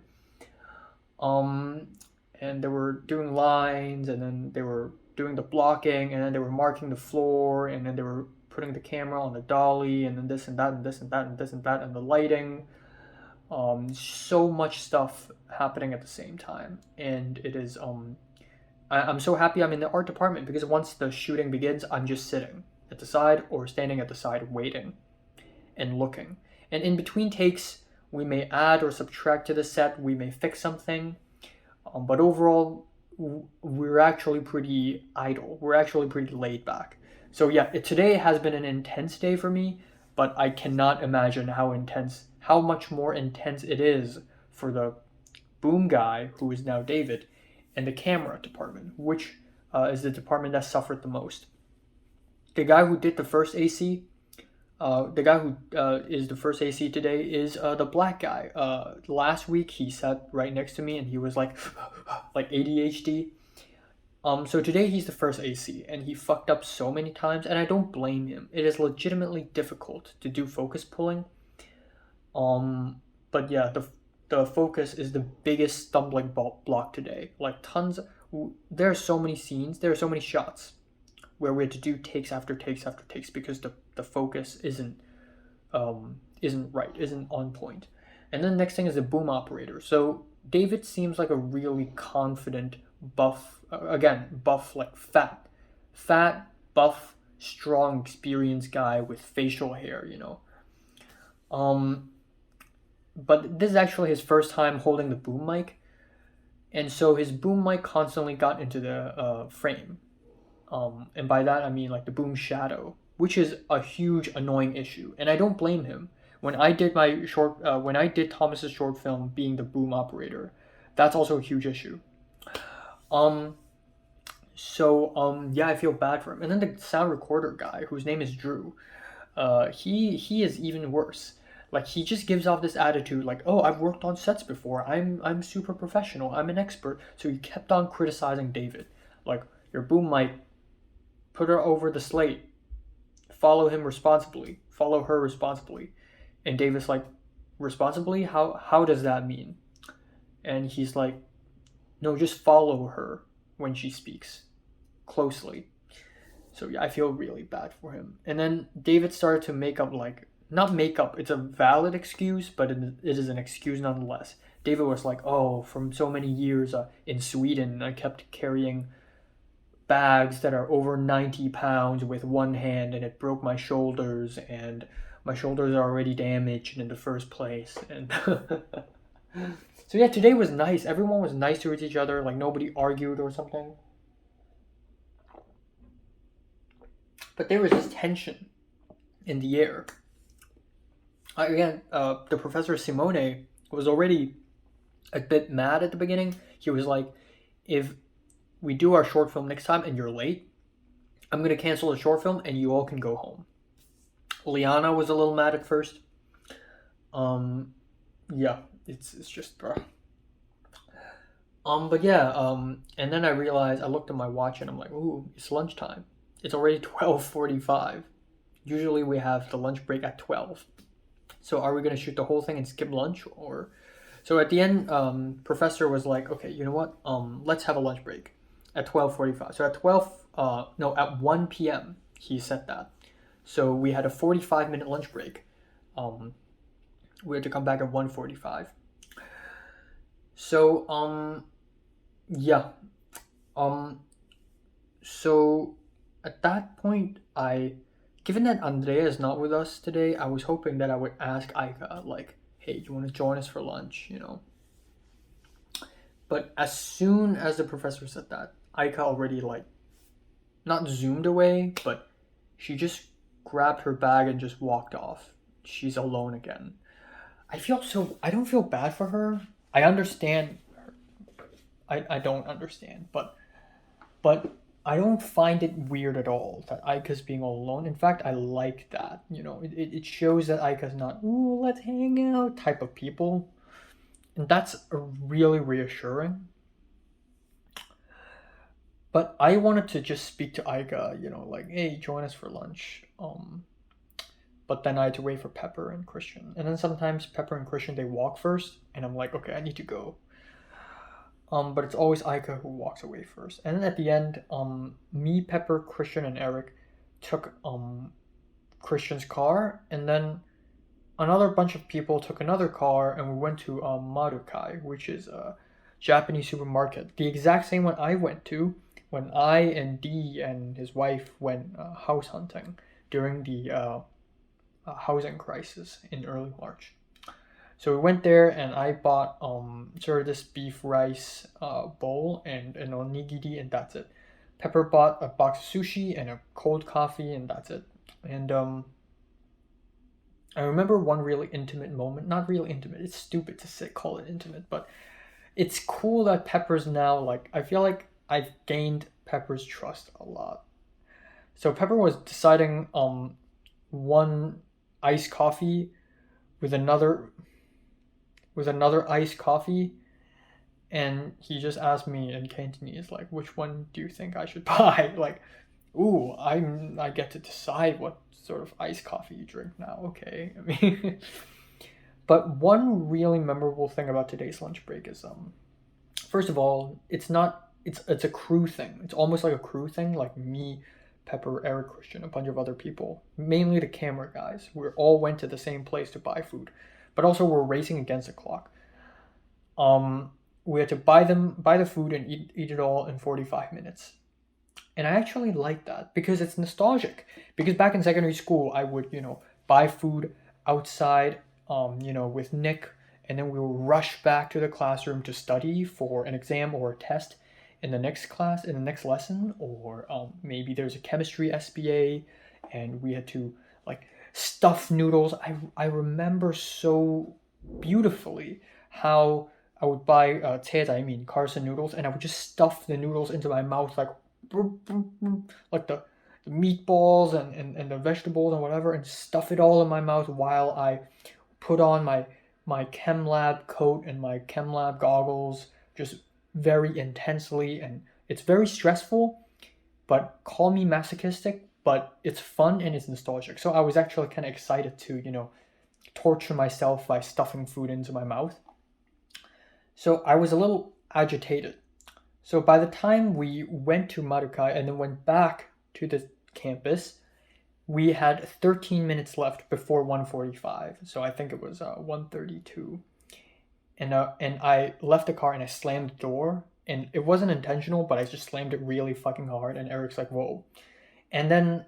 And they were doing lines, and then they were doing the blocking, and then they were marking the floor, and then they were putting the camera on the dolly, and then this and that and this and that and this and that, and the lighting. So much stuff happening at the same time, and it is I'm so happy I'm in the art department because once the shooting begins, I'm just sitting at the side or standing at the side waiting and looking. And in between takes, we may add or subtract to the set, we may fix something, but overall, we're actually pretty idle. We're actually pretty laid back. So yeah, today has been an intense day for me, but I cannot imagine how much more intense it is for the boom guy, who is now David, and the camera department, which is the department that suffered the most. The guy who did the first AC, the guy who is the first AC today is the black guy. Last week he sat right next to me and he was like ADHD. So today he's the first AC and he fucked up so many times, and I don't blame him. It is legitimately difficult to do focus pulling. But yeah, the focus is the biggest stumbling block today. Like there are so many scenes, there are so many shots where we had to do takes after takes after takes because the focus isn't right, isn't on point. And then the next thing is the boom operator. So David seems like a really confident, buff, like fat, buff, strong, experienced guy with facial hair, you know. But this is actually his first time holding the boom mic, and so his boom mic constantly got into the frame. And by that I mean like the boom shadow, which is a huge annoying issue, and I don't blame him. When I did Thomas's short film being the boom operator, That's also a huge issue. Yeah, I feel bad for him. And then the sound recorder guy, whose name is Drew, he is even worse. Like he just gives off this attitude, like, "Oh, I've worked on sets before. I'm super professional. I'm an expert." So he kept on criticizing David, like, "Your boom mic, put her over the slate. Follow him responsibly. Follow her responsibly." And David's like, "Responsibly? How does that mean?" And he's like, "No, just follow her when she speaks closely." So yeah, I feel really bad for him. And then David started to make up, like, not make up, it's a valid excuse, but it is an excuse nonetheless. David was like, "Oh, from so many years in Sweden, I kept carrying bags that are over 90 pounds with one hand, and it broke my shoulders, and my shoulders are already damaged in the first place." And so yeah, today was nice. Everyone was nice towards each other, like nobody argued or something. But there was this tension in the air. Again, the professor Simone was already a bit mad at the beginning. He was like, "If we do our short film next time and you're late, I'm going to cancel the short film and you all can go home." Liana was a little mad at first. Yeah, it's just bruh. But yeah, and then I realized, I looked at my watch and I'm like, "Ooh, it's lunchtime. It's already 12:45. Usually we have the lunch break at 12. So are we going to shoot the whole thing and skip lunch?" Or so at the end, professor was like, "Okay, you know what? Let's have a lunch break at 12:45." So at 12, no, at 1 p.m. he said that. So we had a 45-minute lunch break. We had to come back at 1:45. So yeah, so at that point, given that Andrea is not with us today, I was hoping that I would ask Aika, like, "Hey, you want to join us for lunch?" You know. But as soon as the professor said that, Aika already, like, not zoomed away, but she just grabbed her bag and just walked off. She's alone again. I don't feel bad for her. I understand her. I don't understand, but I don't find it weird at all that Aika's being all alone. In fact, I like that. You know, it shows that Aika's not, "Ooh, let's hang out" type of people. And that's really reassuring. But I wanted to just speak to Aika, you know, like, "Hey, join us for lunch." But then I had to wait for Pepper and Christian. And then sometimes Pepper and Christian, they walk first, and I'm like, "Okay, I need to go." But it's always Aika who walks away first. And then at the end, me, Pepper, Christian, and Eric took Christian's car, and then another bunch of people took another car, and we went to Marukai, which is a Japanese supermarket, the exact same one I went to when I and Dee and his wife went house hunting during the housing crisis in early March. So we went there, and I bought sort of this beef rice bowl and an onigiri, and that's it. Pepper bought a box of sushi and a cold coffee, and that's it. And I remember one really intimate moment. Not really intimate. It's stupid to say call it intimate, but it's cool that Pepper's now, like, I feel like I've gained Pepper's trust a lot. So Pepper was deciding one iced coffee with another iced coffee, and he just asked me in Cantonese, like, "Which one do you think I should buy?" Like, ooh, I get to decide what sort of iced coffee you drink now. Okay, I mean, but one really memorable thing about today's lunch break is first of all, it's a crew thing. It's almost like a crew thing, like me, Pepper, Eric, Christian, a bunch of other people, mainly the camera guys. We all went to the same place to buy food, but also we're racing against the clock. We had to buy the food and eat it all in 45 minutes. And I actually like that because it's nostalgic. Because back in secondary school, I would, buy food outside, with Nick, and then we would rush back to the classroom to study for an exam or a test in the next class, in the next lesson, or maybe there's a chemistry SBA, and we had to, like, stuff noodles. I remember so beautifully how I would buy 切仔面 Carson noodles, and I would just stuff the noodles into my mouth like the meatballs and the vegetables and whatever, and stuff it all in my mouth while I put on my chem lab coat and my chem lab goggles, just very intensely. And it's very stressful, but call me masochistic, but it's fun and it's nostalgic. So I was actually kind of excited to, torture myself by stuffing food into my mouth. So I was a little agitated. So by the time we went to Marukai and then went back to the campus, we had 13 minutes left before 1:45. So I think it was 1:32. And I left the car and I slammed the door. And it wasn't intentional, but I just slammed it really fucking hard. And Eric's like, whoa. And then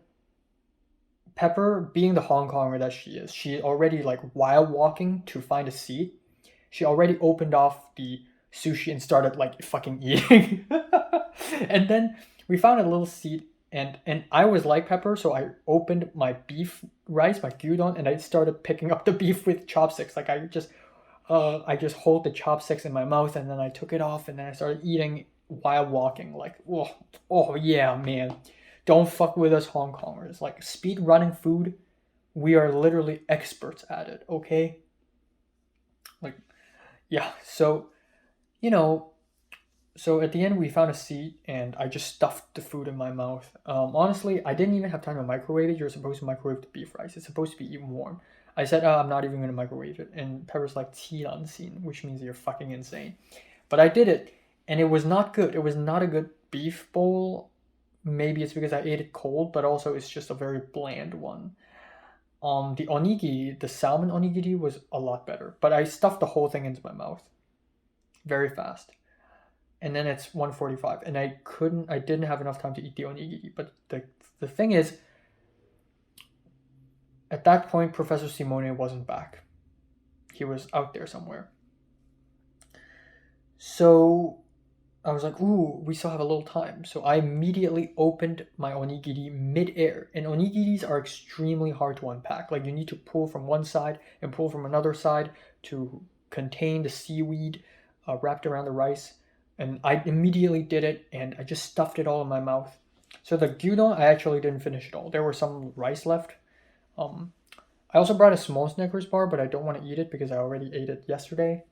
Pepper, being the Hong Konger that she already, like, while walking to find a seat, she already opened off the sushi and started, like, fucking eating. And then we found a little seat, and I was like Pepper, so I opened my beef rice, my gyudon, and I started picking up the beef with chopsticks. Like, I just hold the chopsticks in my mouth, and then I took it off, and then I started eating while walking. Like, oh yeah, man. Don't fuck with us Hong Kongers. Like, speed running food, we are literally experts at it, okay? Like, yeah, so, so at the end we found a seat and I just stuffed the food in my mouth. Honestly, I didn't even have time to microwave it. You're supposed to microwave the beef rice. It's supposed to be even warm. I said, I'm not even going to microwave it. And Pepper's like, 黐撚線, which means you're fucking insane. But I did it, and it was not good. It was not a good beef bowl. Maybe it's because I ate it cold, but also it's just a very bland one. The onigiri, the salmon onigiri, was a lot better, but I stuffed the whole thing into my mouth very fast. And then it's 1:45, and I didn't have enough time to eat the onigiri. But the thing is, at that point, Professor Simone wasn't back. He was out there somewhere. So I was like, ooh, we still have a little time. So I immediately opened my onigiri mid-air. And onigiris are extremely hard to unpack. Like, you need to pull from one side and pull from another side to contain the seaweed wrapped around the rice. And I immediately did it, and I just stuffed it all in my mouth. So the gyudon, I actually didn't finish it all. There was some rice left. I also brought a small Snickers bar, but I don't want to eat it because I already ate it yesterday.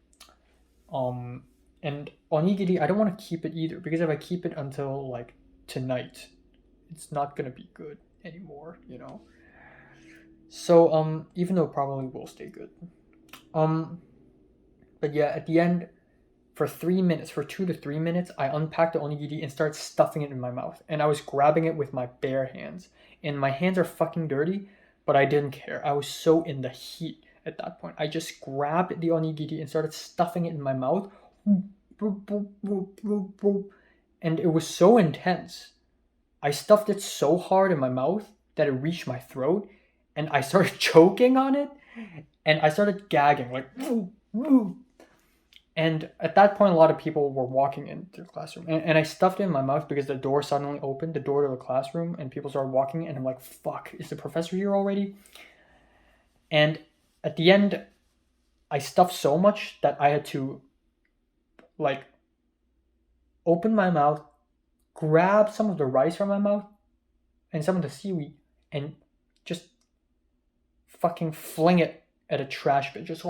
And onigiri, I don't want to keep it either, because if I keep it until, like, tonight, it's not gonna be good anymore, So, even though it probably will stay good. But yeah, at the end, for 2 to 3 minutes, I unpacked the onigiri and started stuffing it in my mouth. And I was grabbing it with my bare hands. And my hands are fucking dirty, but I didn't care. I was so in the heat at that point. I just grabbed the onigiri and started stuffing it in my mouth. And it was so intense. I stuffed it so hard in my mouth that it reached my throat, and I started choking on it, and I started gagging, like, and at that point, a lot of people were walking into the classroom, and I stuffed it in my mouth because the door suddenly opened, the door to the classroom, and people started walking, and I'm like, fuck, is the professor here already? And at the end, I stuffed so much that I had to, like, open my mouth, grab some of the rice from my mouth and some of the seaweed, and just fucking fling it at a trash bin. Just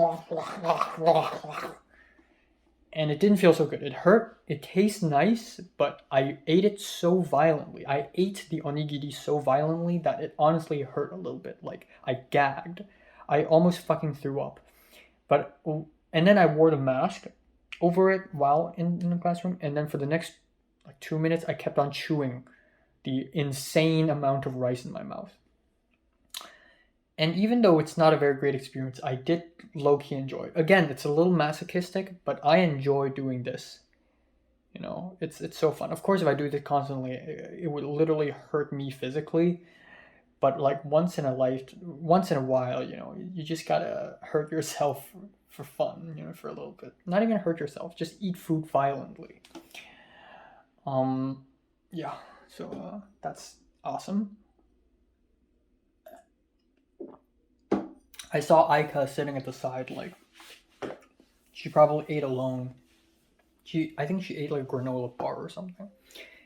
and it didn't feel so good. It hurt. It tastes nice, but I ate it so violently. I ate the onigiri so violently that it honestly hurt a little bit. Like, I gagged. I almost fucking threw up. And then I wore the mask over it while in the classroom, and then for the next, like, 2 minutes, I kept on chewing the insane amount of rice in my mouth. And even though it's not a very great experience, I did low-key enjoy it. Again, it's a little masochistic, but I enjoy doing this. It's so fun. Of course, if I do this constantly, it would literally hurt me physically. But, like, once in a while, you just gotta hurt yourself for fun, for a little bit. Not even hurt yourself, just eat food violently. Yeah, so that's awesome. I saw Aika sitting at the side, like, she probably ate alone I think she ate like a granola bar or something.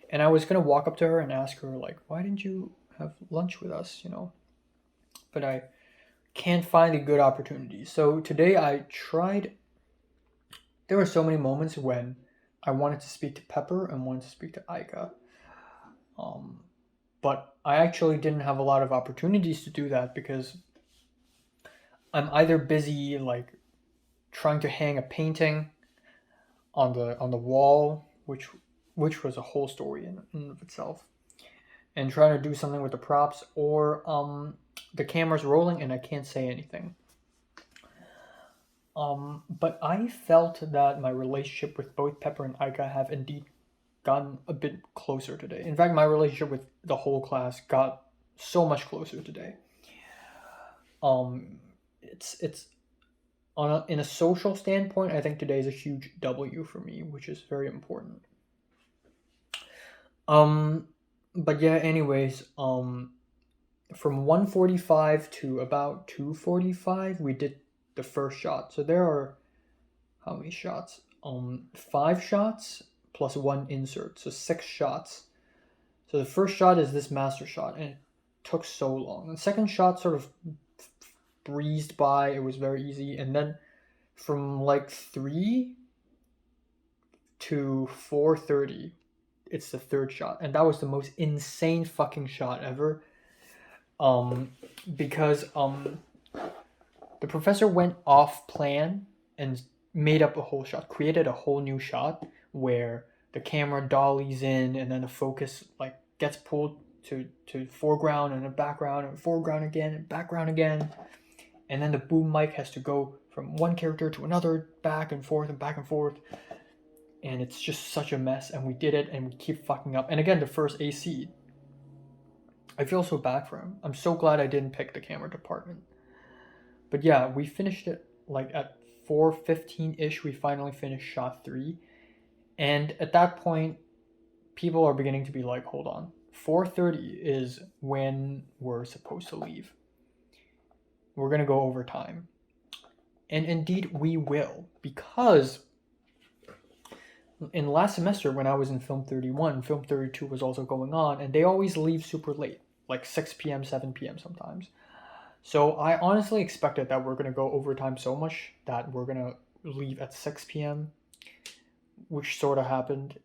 And I was gonna walk up to her and ask her like, why didn't you have lunch with us? But I can't find a good opportunity. So today I tried. There were so many moments when I wanted to speak to Pepper and wanted to speak to Aika. Um, but I actually didn't have a lot of opportunities to do that because I'm either busy like trying to hang a painting on the wall, which was a whole story in of itself, and trying to do something with the props, or the camera's rolling and I can't say anything. But I felt that my relationship with both Pepper and Aika have indeed gotten a bit closer today. In fact, my relationship with the whole class got so much closer today. It's in a social standpoint, I think today is a huge W for me, which is very important. But yeah, anyways, from 1:45 to about 2:45, we did the first shot. So there are how many shots? 5 shots plus 1 insert, so 6 shots. So the first shot is this master shot, and it took so long. The second shot sort of breezed by. It was very easy, and then from like 3 to 4:30, it's the third shot, and that was the most insane fucking shot ever. Because the professor went off plan and made up a whole shot, created a whole new shot where the camera dollies in and then the focus like gets pulled to foreground and then background and foreground again and background again, and then the boom mic has to go from one character to another, back and forth and back and forth, and it's just such a mess. And we did it and we keep fucking up. And again, the first AC, I feel so bad for him. I'm so glad I didn't pick the camera department. But yeah, we finished it like at 4:15-ish. We finally finished shot 3. And at that point, people are beginning to be like, hold on. 4:30 is when we're supposed to leave. We're going to go over time. And indeed, we will. Because in last semester, when I was in Film 31, Film 32 was also going on. And they always leave super late. Like 6 p.m., 7 p.m. sometimes. So I honestly expected that we're going to go overtime so much that we're going to leave at 6 p.m., which sort of happened.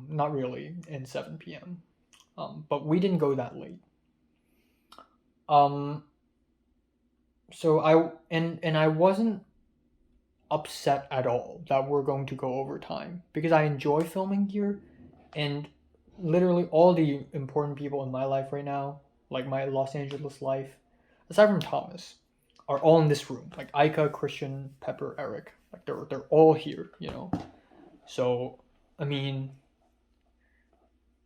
Not really, in 7 p.m. But we didn't go that late. So I wasn't upset at all that we're going to go overtime because I enjoy filming here, and literally all the important people in my life right now, like my Los Angeles life, aside from Thomas, are all in this room. Like Aika, Christian, Pepper, Eric. Like they're all here, So, I mean,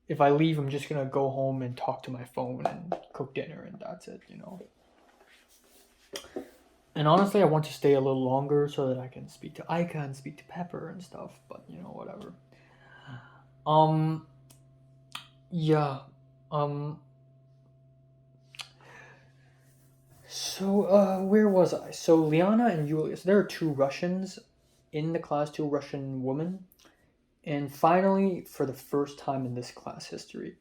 if I leave, I'm just gonna go home and talk to my phone and cook dinner, and that's it, And honestly, I want to stay a little longer so that I can speak to Aika and speak to Pepper and stuff, but whatever. Yeah. So, where was I? So, Liana and Julius, there are 2 Russians in the class, 2 Russian women. And finally, for the first time in this class history,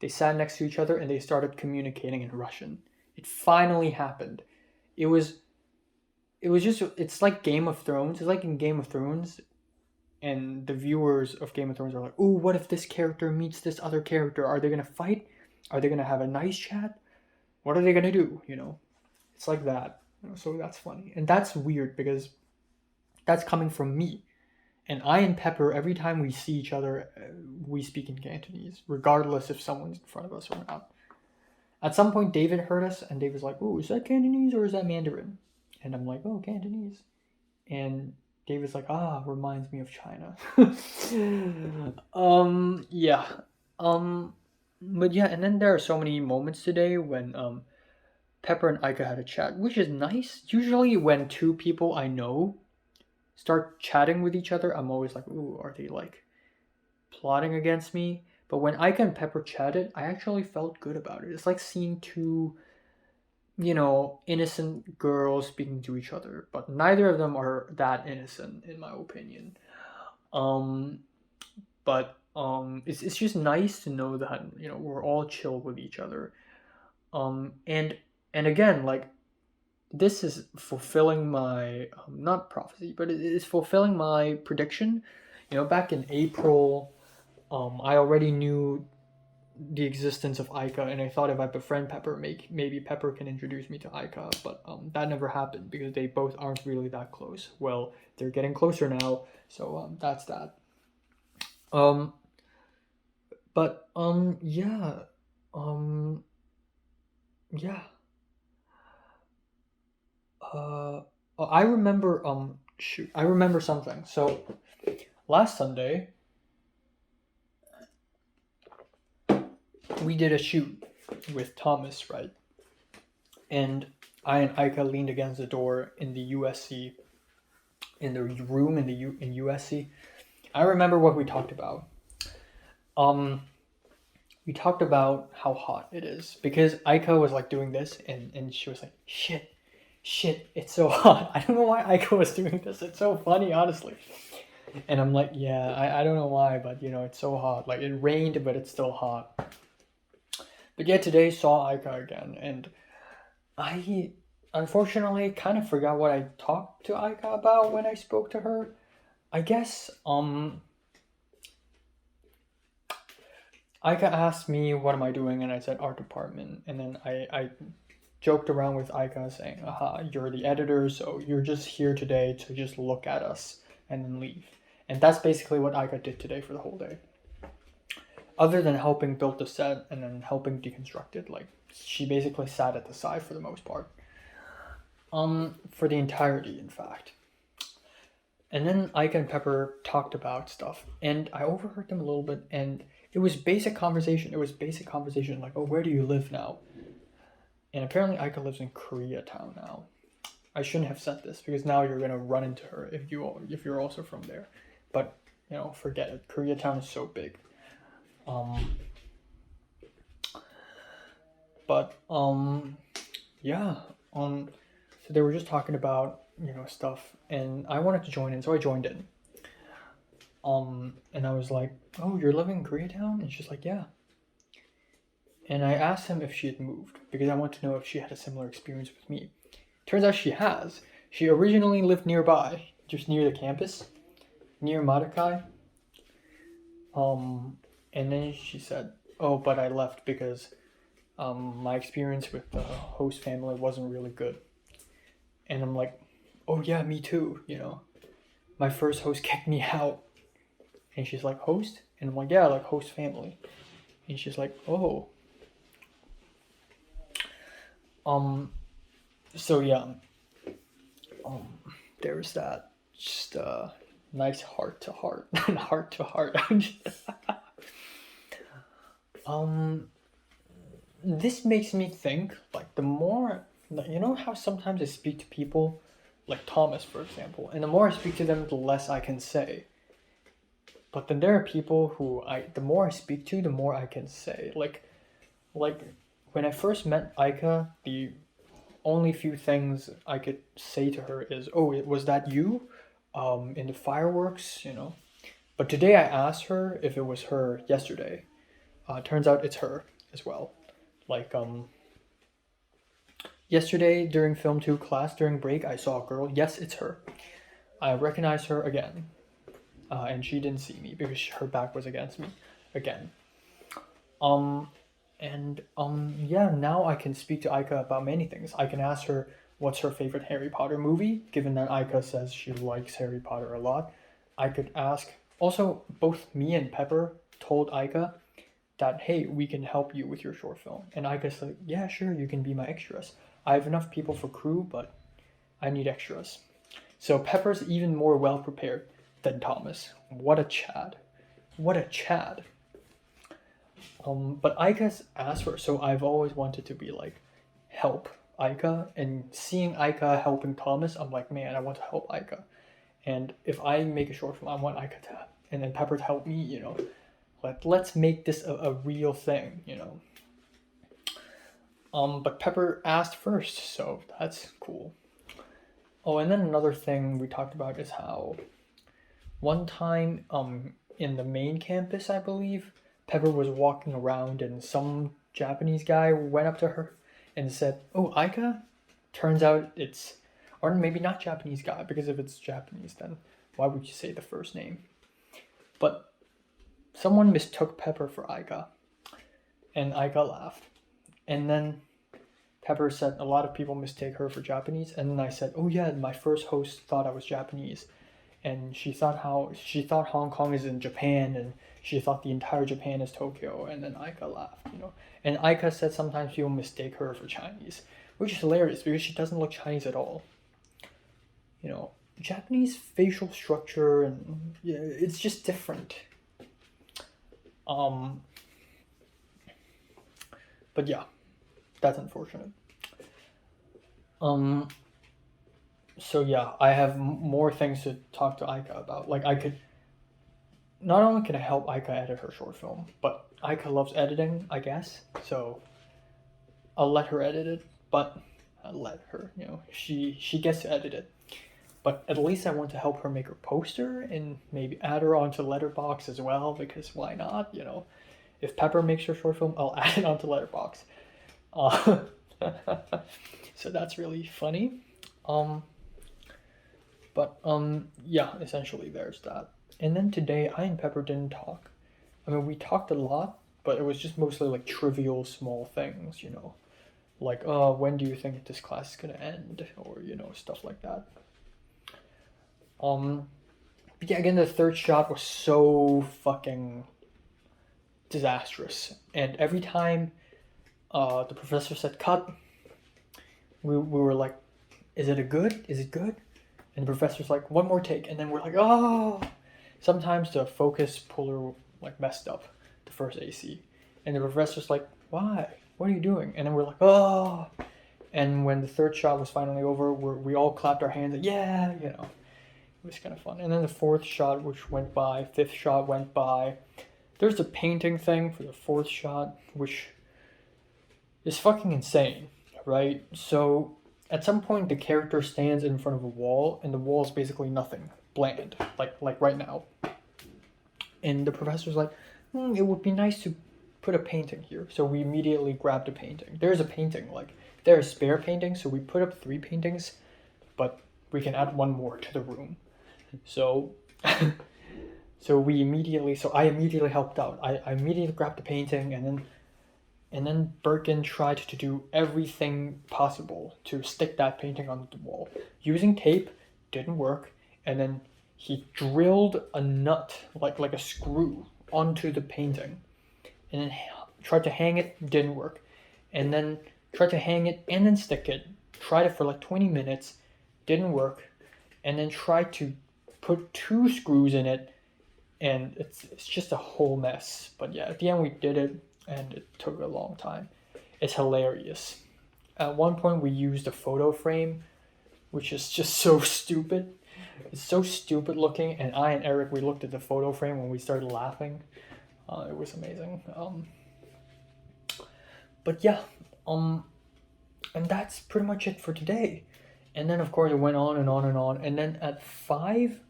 they sat next to each other and they started communicating in Russian. It finally happened. It's like Game of Thrones. It's like in Game of Thrones, and the viewers of Game of Thrones are like, ooh, what if this character meets this other character? Are they going to fight? Are they going to have a nice chat? What are they going to do, It's like that. So that's funny. And that's weird because that's coming from me. And I and Pepper, every time we see each other, we speak in Cantonese, regardless if someone's in front of us or not. At some point, David heard us, and David's like, oh, is that Cantonese or is that Mandarin? And I'm like, oh, Cantonese. And David's like, reminds me of China. Yeah. But yeah, and then there are so many moments today when Pepper and Aika had a chat, which is nice. Usually when 2 people I know start chatting with each other, I'm always like, ooh, are they like plotting against me? But when Aika and Pepper chatted, I actually felt good about it. It's like seeing 2, innocent girls speaking to each other, but neither of them are that innocent, in my opinion. It's just nice to know that we're all chill with each other. And again, like, this is fulfilling my not prophecy, but it is fulfilling my prediction. Back in April, I already knew the existence of Aika, and I thought if I befriend Pepper, maybe Pepper can introduce me to Aika, but that never happened because they both aren't really that close. Well, they're getting closer now, so that's that. But yeah, um, yeah. I remember shoot, I remember something. So last Sunday, we did a shoot with Thomas, right? And I and Aika leaned against the door in the USC, in the room in USC. I remember what we talked about. We talked about how hot it is because Aika was like doing this, and she was like, shit, it's so hot. I don't know why Aika was doing this. It's so funny, honestly. And I'm like, yeah, I don't know why, but it's so hot. Like, it rained, but it's still hot. But yeah, today saw Aika again, and I unfortunately kind of forgot what I talked to Aika about when I spoke to her. I guess Aika asked me what am I doing, and I said art department, and then I joked around with Aika saying, aha, you're the editor, so you're just here today to just look at us and then leave. And that's basically what Aika did today for the whole day. Other than helping build the set and then helping deconstruct it, like, she basically sat at the side for the most part. For the entirety, in fact. And then Aika and Pepper talked about stuff, and I overheard them a little bit, and it was basic conversation. Like, oh, where do you live now? And apparently Aika lives in Koreatown now. I shouldn't have said this because now you're gonna run into her if you're also from there. But forget it. Koreatown is so big. Yeah. So they were just talking about stuff, and I wanted to join in, so I joined in. And I was like, oh, you're living in Koreatown? And she's like, yeah. And I asked him if she had moved because I want to know if she had a similar experience with me. Turns out she has. She originally lived nearby, just near the campus, near Madakai. And then she said, oh, but I left because my experience with the host family wasn't really good. And I'm like, oh yeah, me too, My first host kicked me out. And she's like, host? And I'm like, yeah, like host family. And she's like, oh. So yeah. There's that. Just nice heart to heart. Heart to heart. This makes me think, like, the more, how sometimes I speak to people, like Thomas, for example, and the more I speak to them, the less I can say. But then there are people who the more I speak to, the more I can say. Like when I first met Aika, the only few things I could say to her is, oh, was that you? In the fireworks, But today I asked her if it was her yesterday. Turns out it's her as well. Like, yesterday during Film 2 class, during break, I saw a girl. Yes, it's her. I recognized her again. And she didn't see me because her back was against me again. Yeah, now I can speak to Aika about many things. I can ask her what's her favorite Harry Potter movie, given that Aika says she likes Harry Potter a lot. I could ask, also, both me and Pepper told Aika that, hey, we can help you with your short film. And Aika's like, yeah, sure, you can be my extras. I have enough people for crew, but I need extras. So Pepper's even more well prepared than Thomas. What a Chad. But Aika's asked for, so I've always wanted to be like, help Aika, and seeing Aika helping Thomas, I'm like, man, I want to help Aika. And if I make a short film, I want Aika to, and then Pepper to help me, let's make this a real thing, But Pepper asked first, so that's cool. Oh, and then another thing we talked about is how one time, in the main campus, I believe, Pepper was walking around and some Japanese guy went up to her and said, "Oh, Aika?" Turns out it's, or maybe not Japanese guy, because if it's Japanese, then why would you say the first name? But someone mistook Pepper for Aika, and Aika laughed. And then Pepper said a lot of people mistake her for Japanese, and then I said, "Oh yeah, my first host thought I was Japanese, and she thought Hong Kong is in Japan, and she thought the entire Japan is Tokyo." And then Aika laughed, and Aika said sometimes people mistake her for Chinese, which is hilarious because she doesn't look Chinese at all. Japanese facial structure, and yeah, it's just different. But yeah, that's unfortunate. So yeah, I have more things to talk to Aika about. Like, I could, not only can I help Aika edit her short film, but Aika loves editing, I guess. So I'll let her edit it, but I'll let her, she gets to edit it. But at least I want to help her make her poster and maybe add her onto Letterboxd as well, because why not? If Pepper makes her short film, I'll add it onto Letterboxd. So that's really funny. Yeah, essentially there's that. And then today, I and Pepper didn't talk. I mean, we talked a lot, but it was just mostly like trivial small things, like, when do you think this class is gonna end, or stuff like that. But yeah, again, the third shot was so fucking disastrous, and every time the professor said cut, we were like, is it good? And the professor's like, one more take, and then we're like, oh. Sometimes the focus puller like messed up the first AC, and the professor's like, why? What are you doing? And then we're like, oh. And when the third shot was finally over, we all clapped our hands, like, yeah, it was kind of fun. And then the fourth shot, which went by, fifth shot went by. There's a painting thing for the fourth shot, which is fucking insane, right? So at some point, the character stands in front of a wall, and the wall is basically nothing, bland, like right now. And the professor's like, it would be nice to put a painting here. So we immediately grabbed a painting. There's a painting, like, there are spare paintings, so we put up 3 paintings, but we can add 1 more to the room. So I immediately helped out. I immediately grabbed the painting, and then Birkin tried to do everything possible to stick that painting on the wall. Using tape didn't work, and then he drilled a nut, like a screw, onto the painting, and then tried to hang it, didn't work, and then tried to hang it and then stick it. Tried it for like 20 minutes, didn't work, and then tried to put 2 screws in it, and it's just a whole mess. But yeah, at the end we did it, and it took a long time. It's hilarious. At one point we used a photo frame, which is just so stupid. It's so stupid looking, and I and Eric, we looked at the photo frame when we started laughing. It was amazing. But yeah, and that's pretty much it for today. And then of course it went on and on and on, and then at 5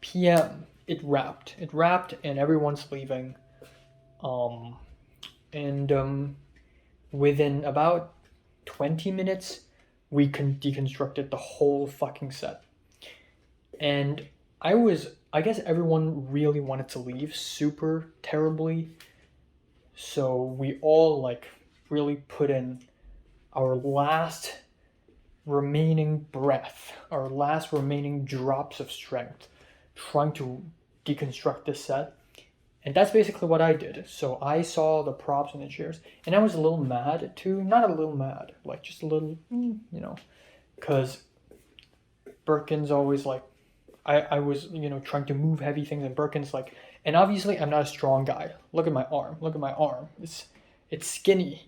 p.m. it wrapped, and everyone's leaving. Within about 20 minutes, we deconstructed the whole fucking set. And I guess everyone really wanted to leave super terribly. So we all like really put in our last remaining breath, our last remaining drops of strength, trying to deconstruct this set. And that's basically what I did. So I saw the props and the chairs, and I was a little mad too. Not a little mad, like just a little, because Birkin's always like, I was, trying to move heavy things, and Birkin's like, and obviously I'm not a strong guy. Look at my arm. It's skinny,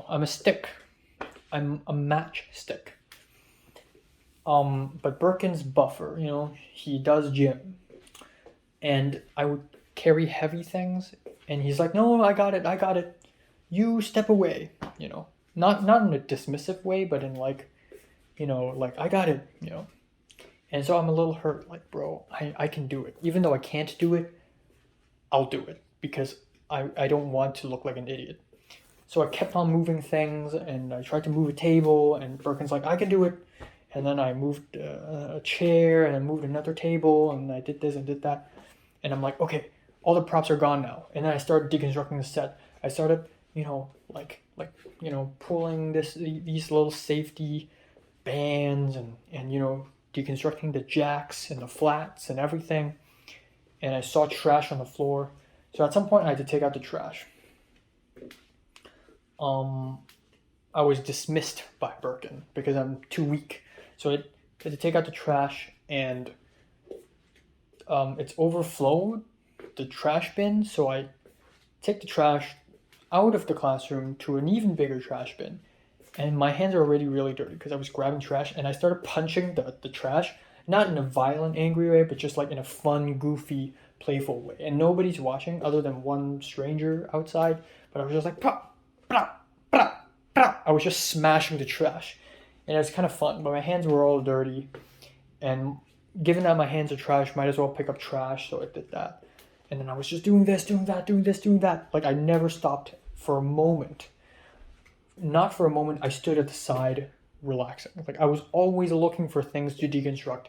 I'm a stick. I'm a matchstick. But Birkin's buffer, he does gym. And I would carry heavy things, and he's like, no, I got it. You step away, Not in a dismissive way, but in like, like I got it, And so I'm a little hurt, like, bro, I can do it. Even though I can't do it, I'll do it because I don't want to look like an idiot. So I kept on moving things, and I tried to move a table, and Birkin's like, I can do it. And then I moved a chair, and I moved another table, and I did this and did that. And I'm like, okay, all the props are gone now. And then I started deconstructing the set. I started, pulling these little safety bands and deconstructing the jacks and the flats and everything. And I saw trash on the floor. So at some point I had to take out the trash. I was dismissed by Birkin because I'm too weak. So I had to take out the trash, and it's overflowed the trash bin. So I take the trash out of the classroom to an even bigger trash bin. And my hands are already really dirty because I was grabbing trash, and I started punching the trash, not in a violent, angry way, but just like in a fun, goofy, playful way. And nobody's watching other than one stranger outside, but I was just like, pop, pop, pop, pop. I was just smashing the trash. And it was kind of fun, but my hands were all dirty. And given that my hands are trash, might as well pick up trash, so I did that. And then I was just doing this, doing that, doing this, doing that. Like I never stopped for a moment. Not for a moment, I stood at the side relaxing. Like I was always looking for things to deconstruct.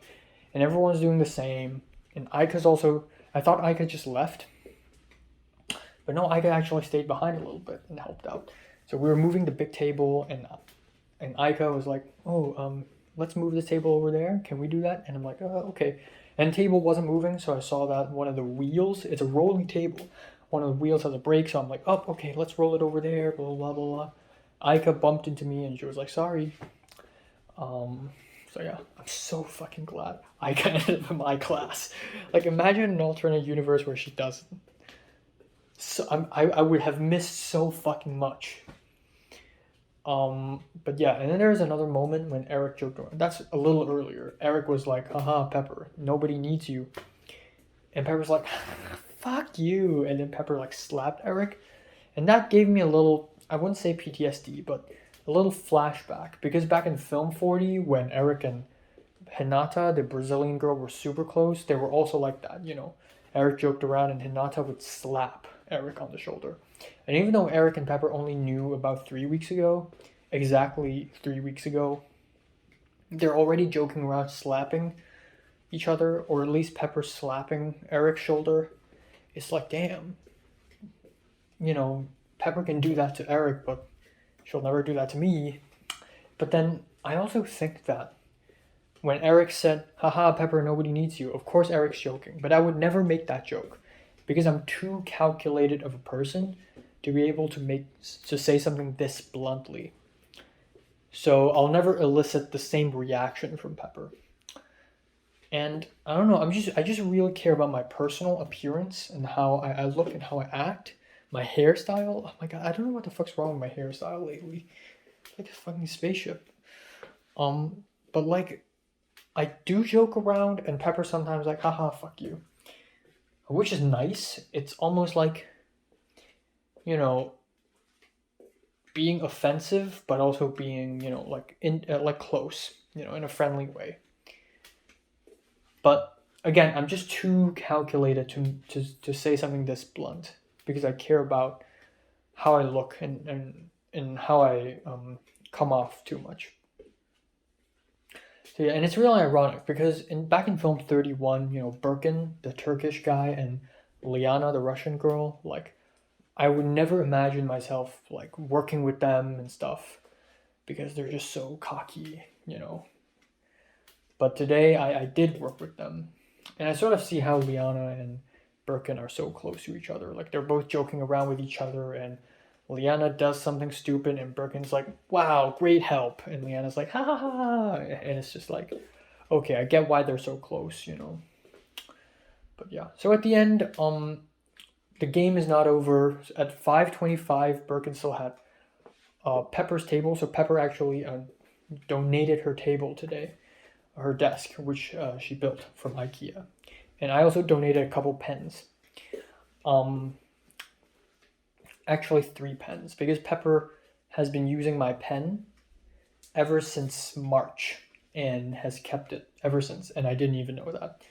And everyone's doing the same. And Aika's also, I thought Aika just left. But no, Aika actually stayed behind a little bit and helped out. So we were moving the big table, and Aika was like, let's move the table over there. Can we do that? And I'm like, okay. And the table wasn't moving, so I saw that one of the wheels, it's a rolling table. One of the wheels has a brake, so I'm like, okay, let's roll it over there, blah, blah, blah, blah. Aika bumped into me, and she was like, sorry. So yeah, I'm so fucking glad Aika ended up in my class. Like, imagine an alternate universe where she doesn't. So I would have missed so fucking much. But yeah, and then there was another moment when Eric joked around. That's a little earlier. Eric was like, haha, Pepper, nobody needs you. And Pepper's like, fuck you. And then Pepper like slapped Eric. And that gave me a little, I wouldn't say PTSD, but a little flashback. Because back in Film 40, when Eric and Hinata, the Brazilian girl, were super close, they were also like that, Eric joked around and Hinata would slap Eric on the shoulder. And even though Eric and Pepper only knew about 3 weeks ago, exactly 3 weeks ago, they're already joking around slapping each other, or at least Pepper slapping Eric's shoulder. It's like, damn, Pepper can do that to Eric, but she'll never do that to me. But then I also think that when Eric said, haha, Pepper, nobody needs you, of course Eric's joking, but I would never make that joke because I'm too calculated of a person to be able to say something this bluntly. So I'll never elicit the same reaction from Pepper. And I don't know, I just really care about my personal appearance and how I look and how I act. My hairstyle, oh my god, I don't know what the fuck's wrong with my hairstyle lately. It's like a fucking spaceship. But like, I do joke around, and Pepper sometimes like, haha, fuck you. Which is nice. It's almost like, being offensive, but also being, like close, in a friendly way. But again, I'm just too calculated to say something this blunt because I care about how I look and how I come off too much. So yeah, and it's really ironic because back in film 31, Birkin, the Turkish guy, and Liana, the Russian girl, like, I would never imagine myself like working with them and stuff because they're just so cocky, But today I did work with them, and I sort of see how Liana and Birkin are so close to each other. Like, they're both joking around with each other, and Liana does something stupid, and Birkin's like, wow, great help. And Liana's like, ha ha ha ha. And it's just like, okay, I get why they're so close, But yeah, so at the end, the game is not over. At 5:25, Birkin still had Pepper's table. So Pepper actually donated her table today, her desk, which she built from IKEA. And I also donated a couple pens. Actually 3 pens, because Pepper has been using my pen ever since March and has kept it ever since, and I didn't even know that.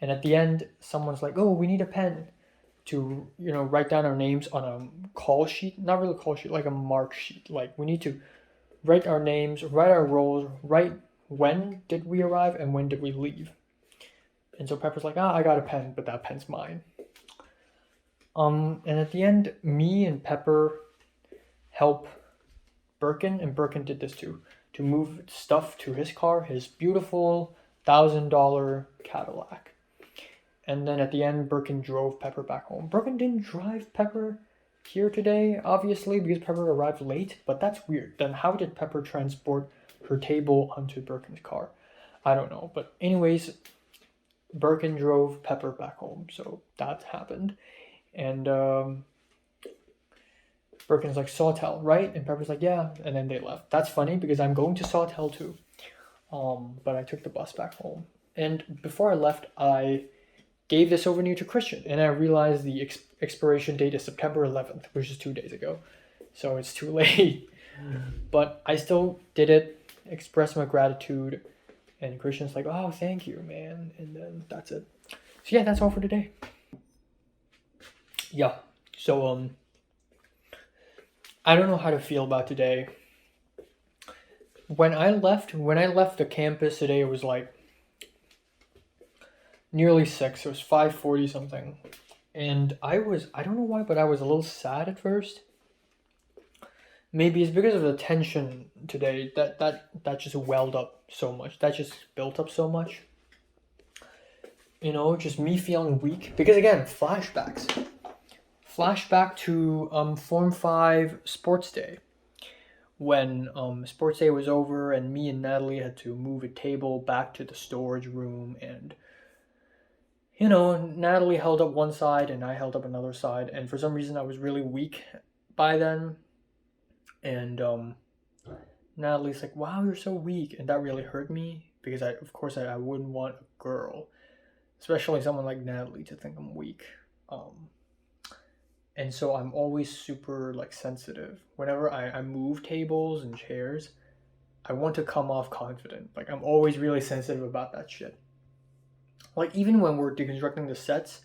And at the end, someone's like, "Oh, we need a pen to write down our names on a call sheet, not really a call sheet, like a mark sheet. Like we need to write our names, write our roles, write when did we arrive and when did we leave." And so Pepper's like, "I got a pen, but that pen's mine." And at the end, me and Pepper help Birkin, and Birkin did this too, to move stuff to his car, his beautiful $1,000 Cadillac. And then at the end, Birkin drove Pepper back home. Birkin didn't drive Pepper here today, obviously, because Pepper arrived late, but that's weird. Then how did Pepper transport her table onto Birkin's car? I don't know. But anyways, Birkin drove Pepper back home, so that happened. And Birkin's like, "Sawtell, right?" And Pepper's like, "Yeah." And then they left. That's funny because I'm going to Sawtell too. But I took the bus back home. And before I left, I gave this souvenir to Christian, and I realized the expiration date is September 11th, which is 2 days ago. So it's too late. But I still did it, expressed my gratitude, and Christian's like, "Oh, thank you, man." And then that's it. So yeah, that's all for today. Yeah. So I don't know how to feel about today. When I left the campus today, it was like nearly 6. It was 5:40 something. And I don't know why, but I was a little sad at first. Maybe it's because of the tension today that just welled up so much. That just built up so much. Just me feeling weak. Because again, flashbacks. Flashback to Form 5 Sports Day. When Sports Day was over and me and Natalie had to move a table back to the storage room, and Natalie held up one side and I held up another side, and for some reason I was really weak by then. And Natalie's like, "Wow, you're so weak," and that really hurt me because I wouldn't want a girl, especially someone like Natalie, to think I'm weak. And so I'm always super sensitive. Whenever I move tables and chairs, I want to come off confident. Like I'm always really sensitive about that shit. Like even when we're deconstructing the sets,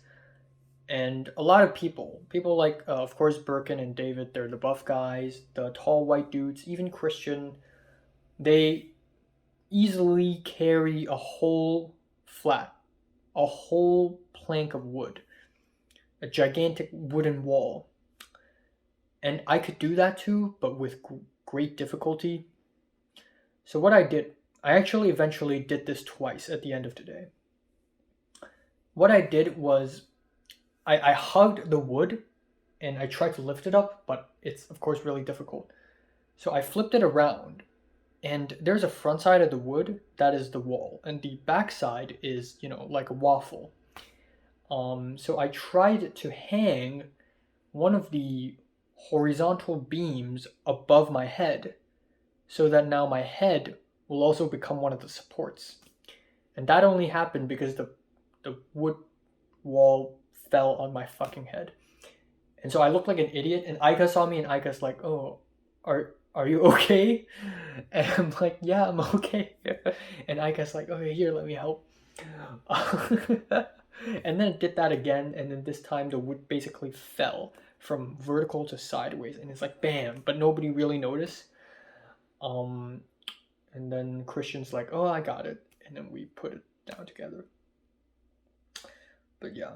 and a lot of people like, of course, Birkin and David, they're the buff guys, the tall white dudes, even Christian, they easily carry a whole plank of wood, a gigantic wooden wall. And I could do that too, but with great difficulty. So what I did, I actually eventually did this twice at the end of today. What I did was I hugged the wood and I tried to lift it up, but it's of course really difficult. So I flipped it around, and there's a front side of the wood that is the wall, and the back side is, like a waffle. So I tried to hang one of the horizontal beams above my head so that now my head will also become one of the supports. And that only happened because the wood wall fell on my fucking head. And so I looked like an idiot, and Aika saw me, and Aika's like, "Oh, are you okay?" And I'm like, "Yeah, I'm okay." And Aika's like, "Okay, here, let me help." And then it did that again, and then this time the wood basically fell from vertical to sideways, and it's like bam, but nobody really noticed. And then Christian's like, "Oh, I got it," and then we put it down together. But yeah,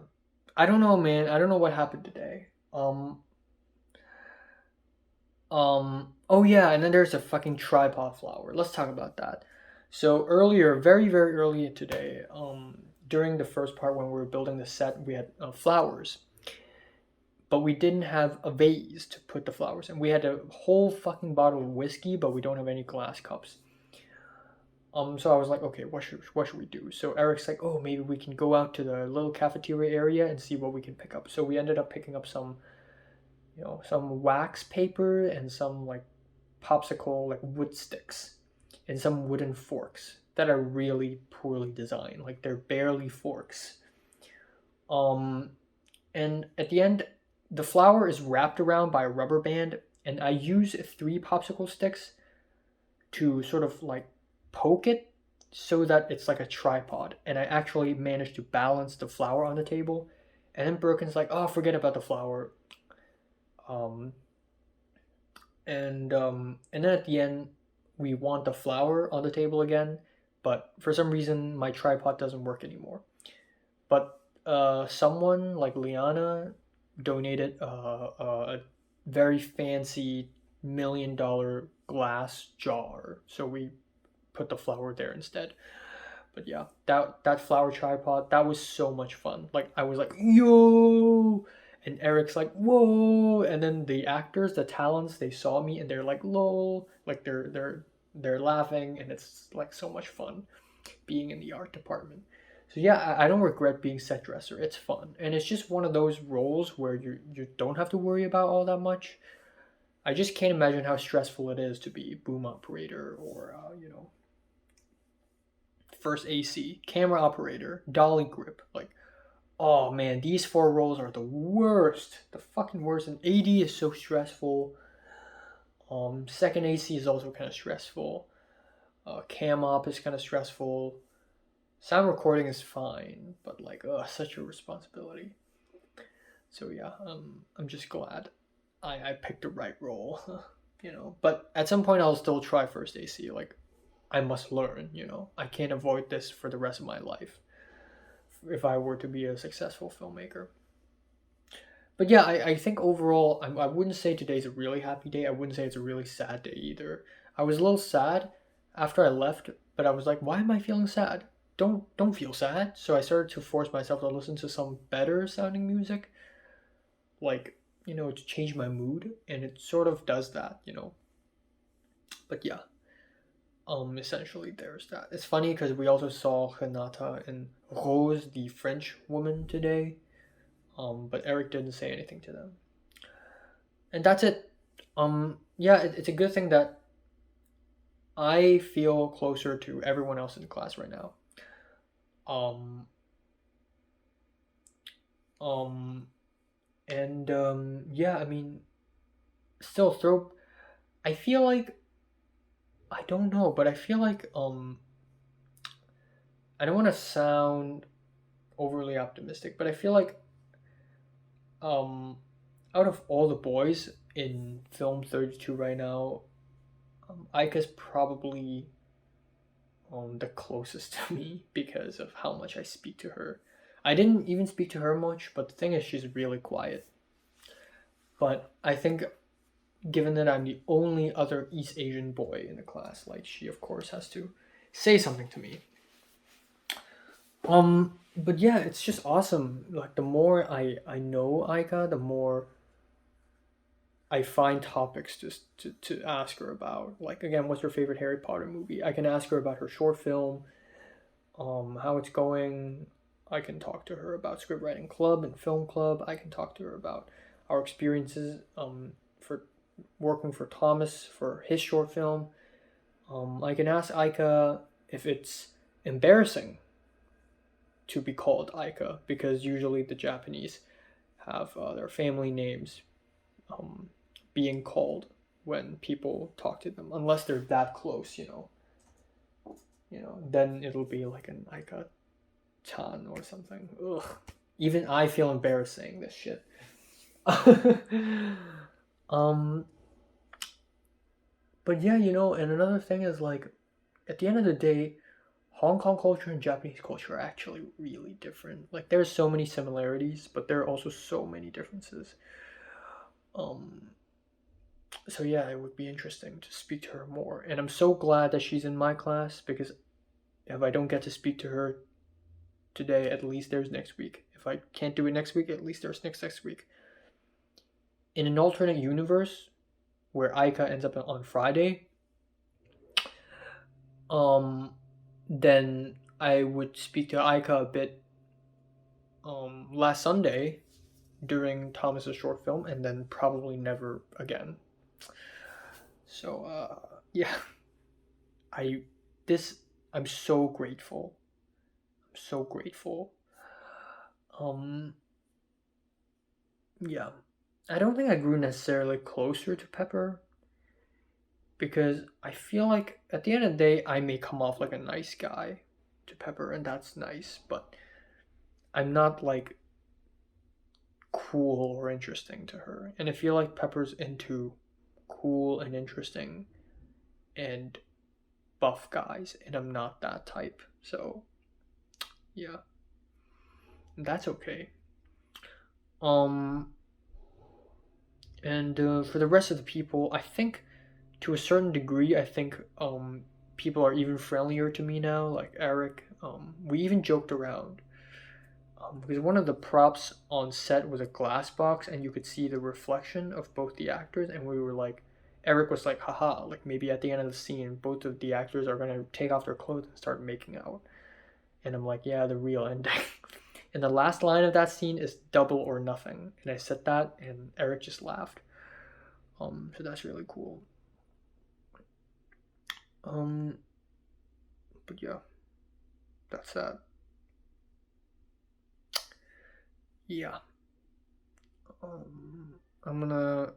I don't know, man. I don't know what happened today. Oh yeah, and then there's a fucking tripod flower. Let's talk about that. So earlier, very, very early today, during the first part when we were building the set, we had flowers. But we didn't have a vase to put the flowers in. We had a whole fucking bottle of whiskey, but we don't have any glass cups. So I was like, okay, what should we do? So Eric's like, "Oh, maybe we can go out to the little cafeteria area and see what we can pick up." So we ended up picking up some, some wax paper and some popsicle wood sticks and some wooden forks that are really poorly designed. Like they're barely forks. And at the end, the flower is wrapped around by a rubber band, and I use 3 popsicle sticks to sort of like poke it so that it's like a tripod, and I actually managed to balance the flower on the table. And then Birkin's like, "Oh, forget about the flower." Um, and then at the end, we want the flower on the table again, but for some reason my tripod doesn't work anymore. But someone like Liana donated a very fancy $1 million glass jar, so we put the flower there instead. But yeah, that flower tripod, that was so much fun. Like I was like, yo, and Eric's like, whoa, and then the actors, the talents, they saw me and they're like, lol, like they're laughing, and it's like so much fun being in the art department. So yeah, I don't regret being set dresser. It's fun, and it's just one of those roles where you don't have to worry about all that much. I just can't imagine how stressful it is to be boom operator or first AC, camera operator, dolly grip. Like, oh man, these four roles are the worst, the fucking worst. And AD is so stressful. Second AC is also kind of stressful. Cam op is kind of stressful. Sound recording is fine, but like, such a responsibility. So yeah, I'm just glad I picked the right role, But at some point, I'll still try first AC. Like, I must learn, I can't avoid this for the rest of my life if I were to be a successful filmmaker. But yeah, I think overall, I wouldn't say today's a really happy day. I wouldn't say it's a really sad day either. I was a little sad after I left, but I was like, why am I feeling sad? Don't feel sad. So I started to force myself to listen to some better sounding music, like, to change my mood, and it sort of does that. But yeah, essentially there's that. It's funny because we also saw Renata and Rose, the French woman, today. But Eric didn't say anything to them. And that's it. Yeah, it's a good thing that I feel closer to everyone else in the class right now. Um, um, yeah, I mean, still throw. I feel like I don't know, but I feel like I don't want to sound overly optimistic, but I feel like um out of all the boys in film 32 right now, Aika's probably the closest to me because of how much I speak to her. I didn't even speak to her much, but the thing is, she's really quiet. But I think, given that I'm the only other East Asian boy in the class, like, she of course has to say something to me. But yeah, it's just awesome. Like, the more I know Aika, the more I find topics to ask her about. Like, again, what's her favorite Harry Potter movie? I can ask her about her short film, how it's going. I can talk to her about script writing club and film club. I can talk to her about our experiences for working for Thomas for his short film. I can ask Aika if it's embarrassing to be called Aika, because usually the Japanese have their family names being called when people talk to them, unless they're that close. Then it'll be like an Aika-chan or something. Ugh. Even I feel embarrassed saying this shit. But yeah, and another thing is, like, at the end of the day, Hong Kong culture and Japanese culture are actually really different. Like, there's so many similarities, but there are also so many differences. So yeah, it would be interesting to speak to her more. And I'm so glad that she's in my class, because if I don't get to speak to her today, at least there's next week. If I can't do it next week, at least there's next week. In an alternate universe where Aika ends up on Friday, then I would speak to Aika a bit last Sunday during Thomas's short film, and then probably never again. So yeah, I'm so grateful. I'm so grateful. Yeah, I don't think I grew necessarily closer to Pepper, because I feel like at the end of the day, I may come off like a nice guy to Pepper, and that's nice, but I'm not like cool or interesting to her. And I feel like Pepper's into cool and interesting and buff guys, and I'm not that type. So, yeah, that's okay. And for the rest of the people, I think to a certain degree, I think people are even friendlier to me now. Like Eric, we even joked around. Because one of the props on set was a glass box, and you could see the reflection of both the actors, and we were like, Eric was like, haha, like maybe at the end of the scene, both of the actors are gonna take off their clothes and start making out. And I'm like, yeah, the real ending. And the last line of that scene is double or nothing. And I said that, and Eric just laughed. So that's really cool. But yeah, that's that. Yeah. I'm gonna.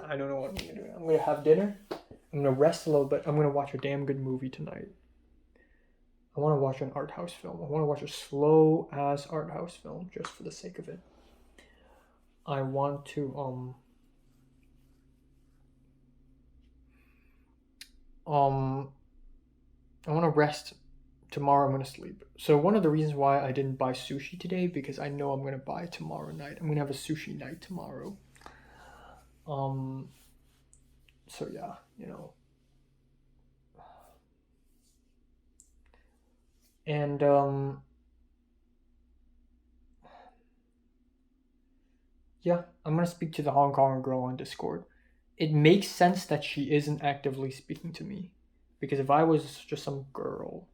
I don't know what I'm gonna do. I'm gonna have dinner. I'm gonna rest a little bit. I'm gonna watch a damn good movie tonight. I want to watch an art house film. I want to watch a slow ass art house film just for the sake of it. I want to I want to rest. Tomorrow I'm going to sleep. So one of the reasons why I didn't buy sushi today, because I know I'm going to buy tomorrow night. I'm going to have a sushi night tomorrow. So yeah, you know. And yeah, I'm going to speak to the Hong Kong girl on Discord. It makes sense that she isn't actively speaking to me, because if I was just some girl,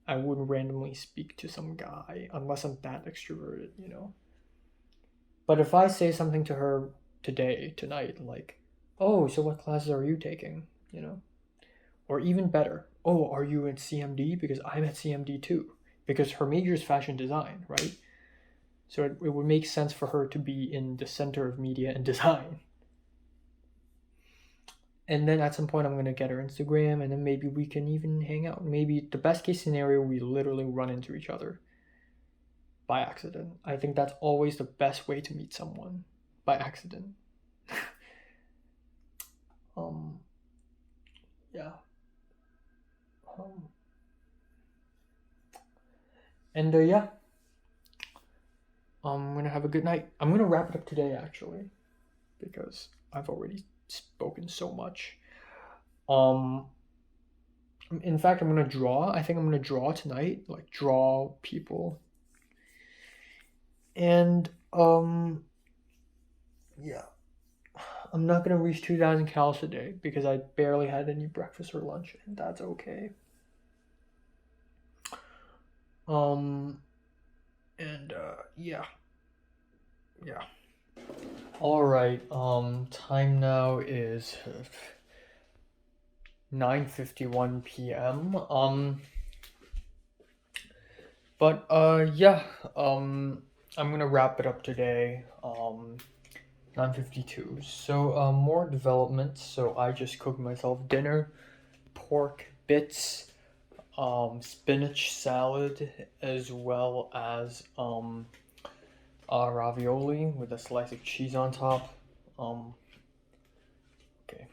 I wouldn't randomly speak to some guy unless I'm that extroverted, you know. But if I say something to her tonight, like, oh, so what classes are you taking, you know? Or even better, oh, are you at CMD? Because I'm at CMD too. Because her major is fashion design, right? So it would make sense for her to be in the center of media and design. And then at some point I'm going to get her Instagram, and then maybe we can even hang out. Maybe the best case scenario, we literally run into each other by accident. I think that's always the best way to meet someone, by accident. Yeah. And yeah. I'm going to have a good night. I'm going to wrap it up today, actually, because I've already spoken so much. In fact, I'm gonna draw. I think I'm gonna draw tonight, like draw people. And yeah, I'm not gonna reach 2,000 calories a day because I barely had any breakfast or lunch, and that's okay. And yeah. All right. Time now is 9:51 p.m. But yeah. I'm gonna wrap it up today. 9:52. So more developments. So I just cooked myself dinner, pork bits, spinach salad, as well as ravioli with a slice of cheese on top. Okay.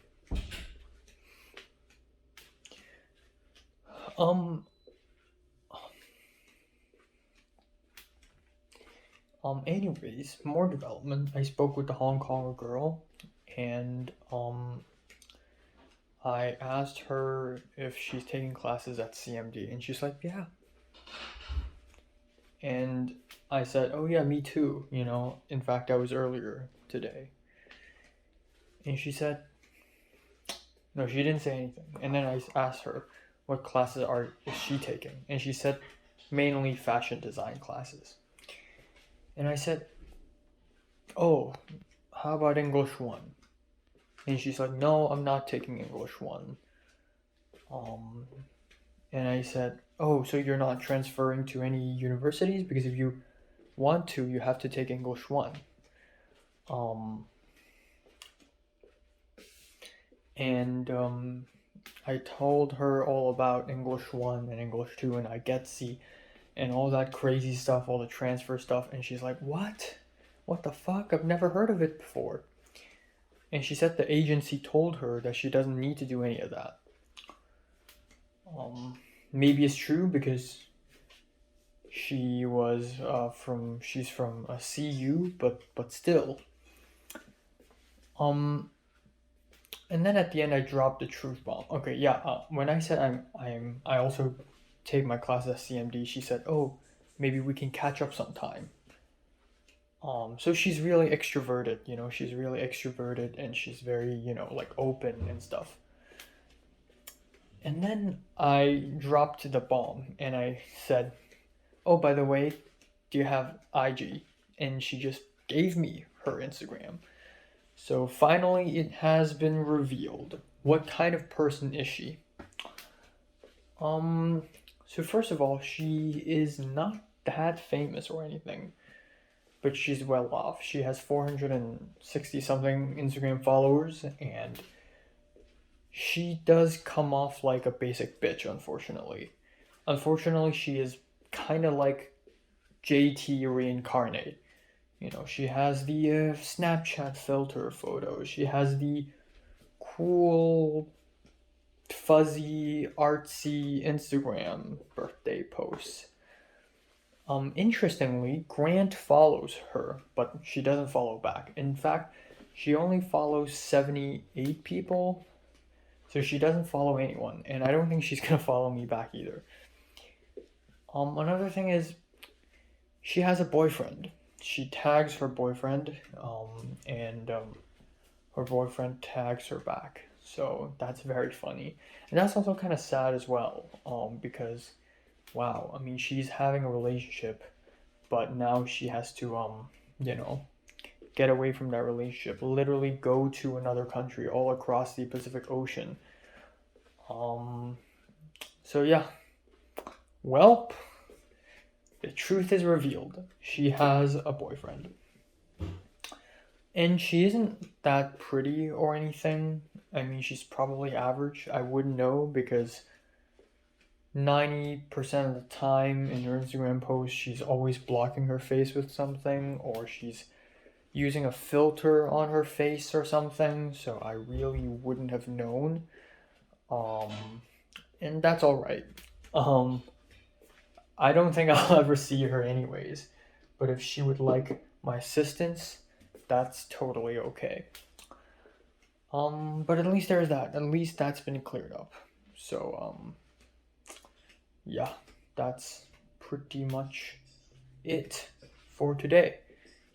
Anyways, more development. I spoke with the Hong Kong girl, and I asked her if she's taking classes at CMD, and she's like, yeah. And I said, oh yeah, me too, you know. In fact, I was earlier today. And she said, no, she didn't say anything. And then I asked her, what classes is she taking? And she said, mainly fashion design classes. And I said, oh, how about English 1? And she's like, no, I'm not taking English 1. And I said, oh, so you're not transferring to any universities? Because if you want to, you have to take English 1. and I told her all about English 1 and English 2 and IGETC and all that crazy stuff, all the transfer stuff, and she's like, what? What the fuck? I've never heard of it before. And she said the agency told her that she doesn't need to do any of that. Maybe it's true because she was she's from a CU, but still. And then at the end I dropped the truth bomb. Okay, yeah. When I said I also take my class at CMD, she said, "Oh, maybe we can catch up sometime." So she's really extroverted, she's really extroverted and she's very, like open and stuff. And then I dropped the bomb and I said, "Oh, by the way, do you have IG?" And she just gave me her Instagram. So finally it has been revealed. What kind of person is she? So first of all, she is not that famous or anything, but she's well off. She has 460 something Instagram followers, and she does come off like a basic bitch, unfortunately. Unfortunately, she is kind of like JT reincarnate. She has the Snapchat filter photos. She has the cool, fuzzy, artsy Instagram birthday posts. Interestingly, Grant follows her, but she doesn't follow back. In fact, she only follows 78 people, so she doesn't follow anyone, and I don't think she's gonna follow me back either. Another thing is, she has a boyfriend. She tags her boyfriend, and her boyfriend tags her back. So that's very funny, and that's also kind of sad as well, because wow, I mean, she's having a relationship, but now she has to, get away from that relationship, literally go to another country all across the Pacific Ocean. So yeah, well, the truth is revealed. She has a boyfriend. And she isn't that pretty or anything. I mean, she's probably average. I wouldn't know because 90% of the time in her Instagram posts, she's always blocking her face with something, or she's using a filter on her face or something, so I really wouldn't have known. And that's alright. I don't think I'll ever see her anyways, but if she would like my assistance, that's totally okay. But at least there's that. At least that's been cleared up. So, yeah, that's pretty much it for today.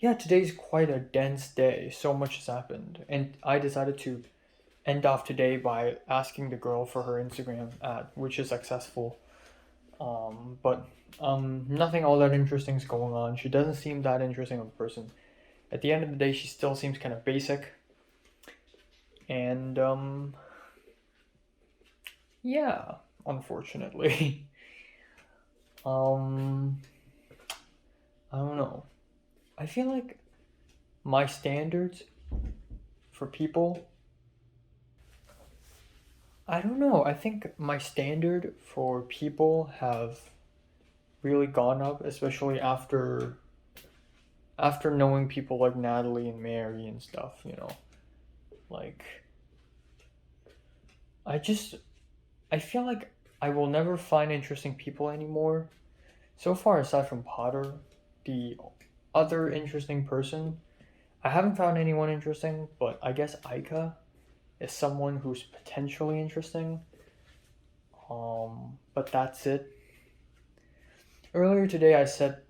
Yeah, today's quite a dense day. So much has happened. And I decided to end off today by asking the girl for her Instagram ad, which is successful. But nothing all that interesting is going on. She doesn't seem that interesting of a person. At the end of the day, she still seems kind of basic. And, yeah, unfortunately. I don't know. I feel like my standards for people, I don't know. I think my standard for people have really gone up, especially after knowing people like Natalie and Mary and stuff, Like, I feel like I will never find interesting people anymore. So far, aside from Potter, the other interesting person, I haven't found anyone interesting, but I guess Aika is someone who's potentially interesting. But that's it. Earlier today, I said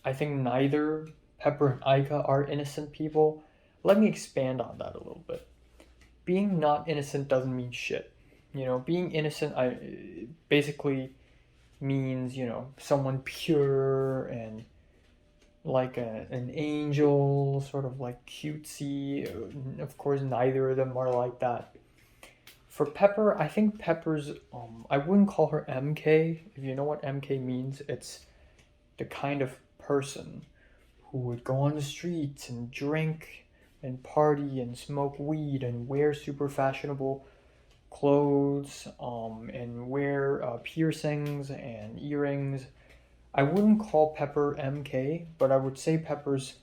I think neither Pepper and Aika are innocent people. Let me expand on that a little bit. Being not innocent doesn't mean shit. Being innocent basically means, someone pure and like an angel, sort of like cutesy. Of course, neither of them are like that. For Pepper, I think Pepper's, I wouldn't call her MK. If you know what MK means, it's the kind of person who would go on the streets and drink and party and smoke weed and wear super fashionable clothes, and wear piercings and earrings. I wouldn't call Pepper MK, but I would say Pepper's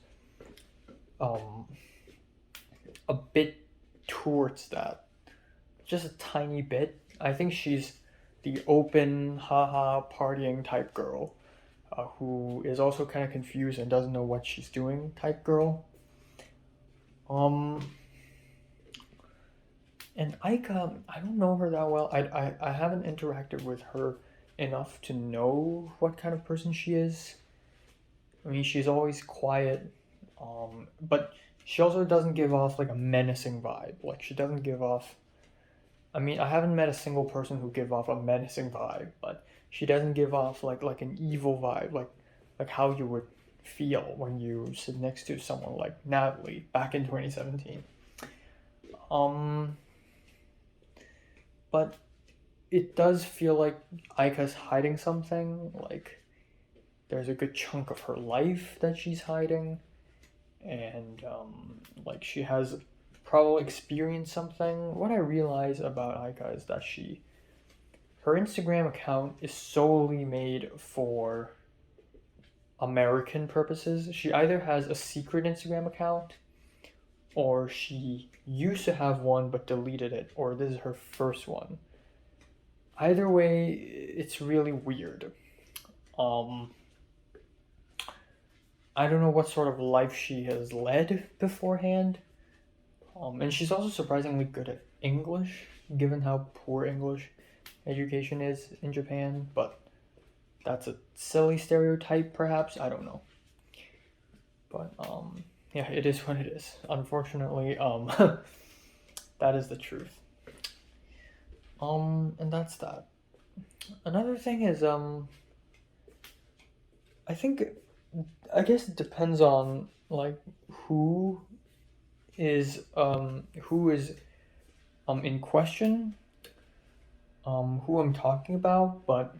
um, a bit towards that. Just a tiny bit. I think she's the open, haha, partying type girl who is also kind of confused and doesn't know what she's doing type girl. Um, and Aika, I don't know her that well. I haven't interacted with her enough to know what kind of person she is. I mean, she's always quiet, but she also doesn't give off like a menacing vibe. Like she doesn't give off. I mean, I haven't met a single person who give off a menacing vibe, but she doesn't give off like an evil vibe, like how you would feel when you sit next to someone like Natalie back in 2017. Um, but it does feel like Aika's hiding something. Like there's a good chunk of her life that she's hiding, and like she has probably experienced something. What I realize about Aika is that her Instagram account is solely made for American purposes. She either has a secret Instagram account or she used to have one but deleted it, or this is her first one. Either way, it's really weird. I don't know what sort of life she has led beforehand. And she's also surprisingly good at English, given how poor English education is in Japan, but that's a silly stereotype, perhaps. I don't know. But, yeah, it is what it is. Unfortunately, that is the truth. And that's that. Another thing is, I guess it depends on, like, who is in question, who I'm talking about, but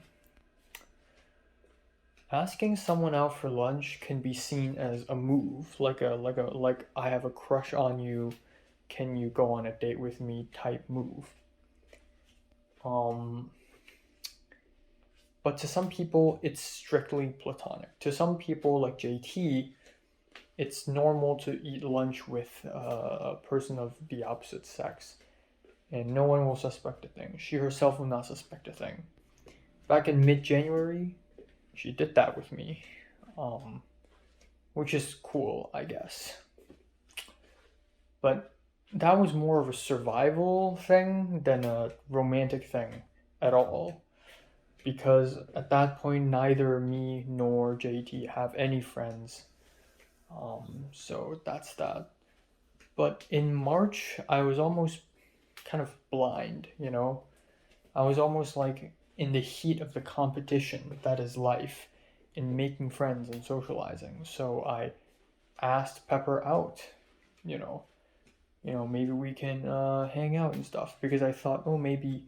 asking someone out for lunch can be seen as a move, like I have a crush on you, can you go on a date with me type move. But to some people it's strictly platonic. To some people like JT, it's normal to eat lunch with a person of the opposite sex, and no one will suspect a thing. She herself will not suspect a thing. Back in mid-January, she did that with me, which is cool, I guess. But that was more of a survival thing than a romantic thing at all. Because at that point, neither me nor JT have any friends. So that's that. But in March, I was almost kind of blind, you know? I was almost like in the heat of the competition that is life, in making friends and socializing. So I asked Pepper out, you know, maybe we can hang out and stuff, because I thought, oh, maybe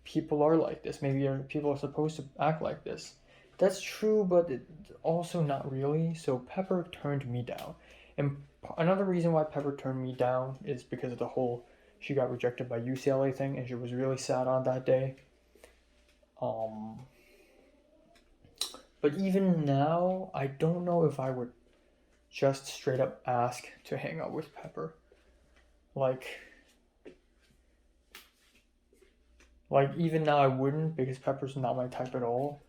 people are like this. Maybe people are supposed to act like this. That's true, but it's also not really. So Pepper turned me down. And another reason why Pepper turned me down is because of the whole she got rejected by UCLA thing, and she was really sad on that day. But even now, I don't know if I would just straight up ask to hang out with Pepper. Like even now I wouldn't, because Pepper's not my type at all.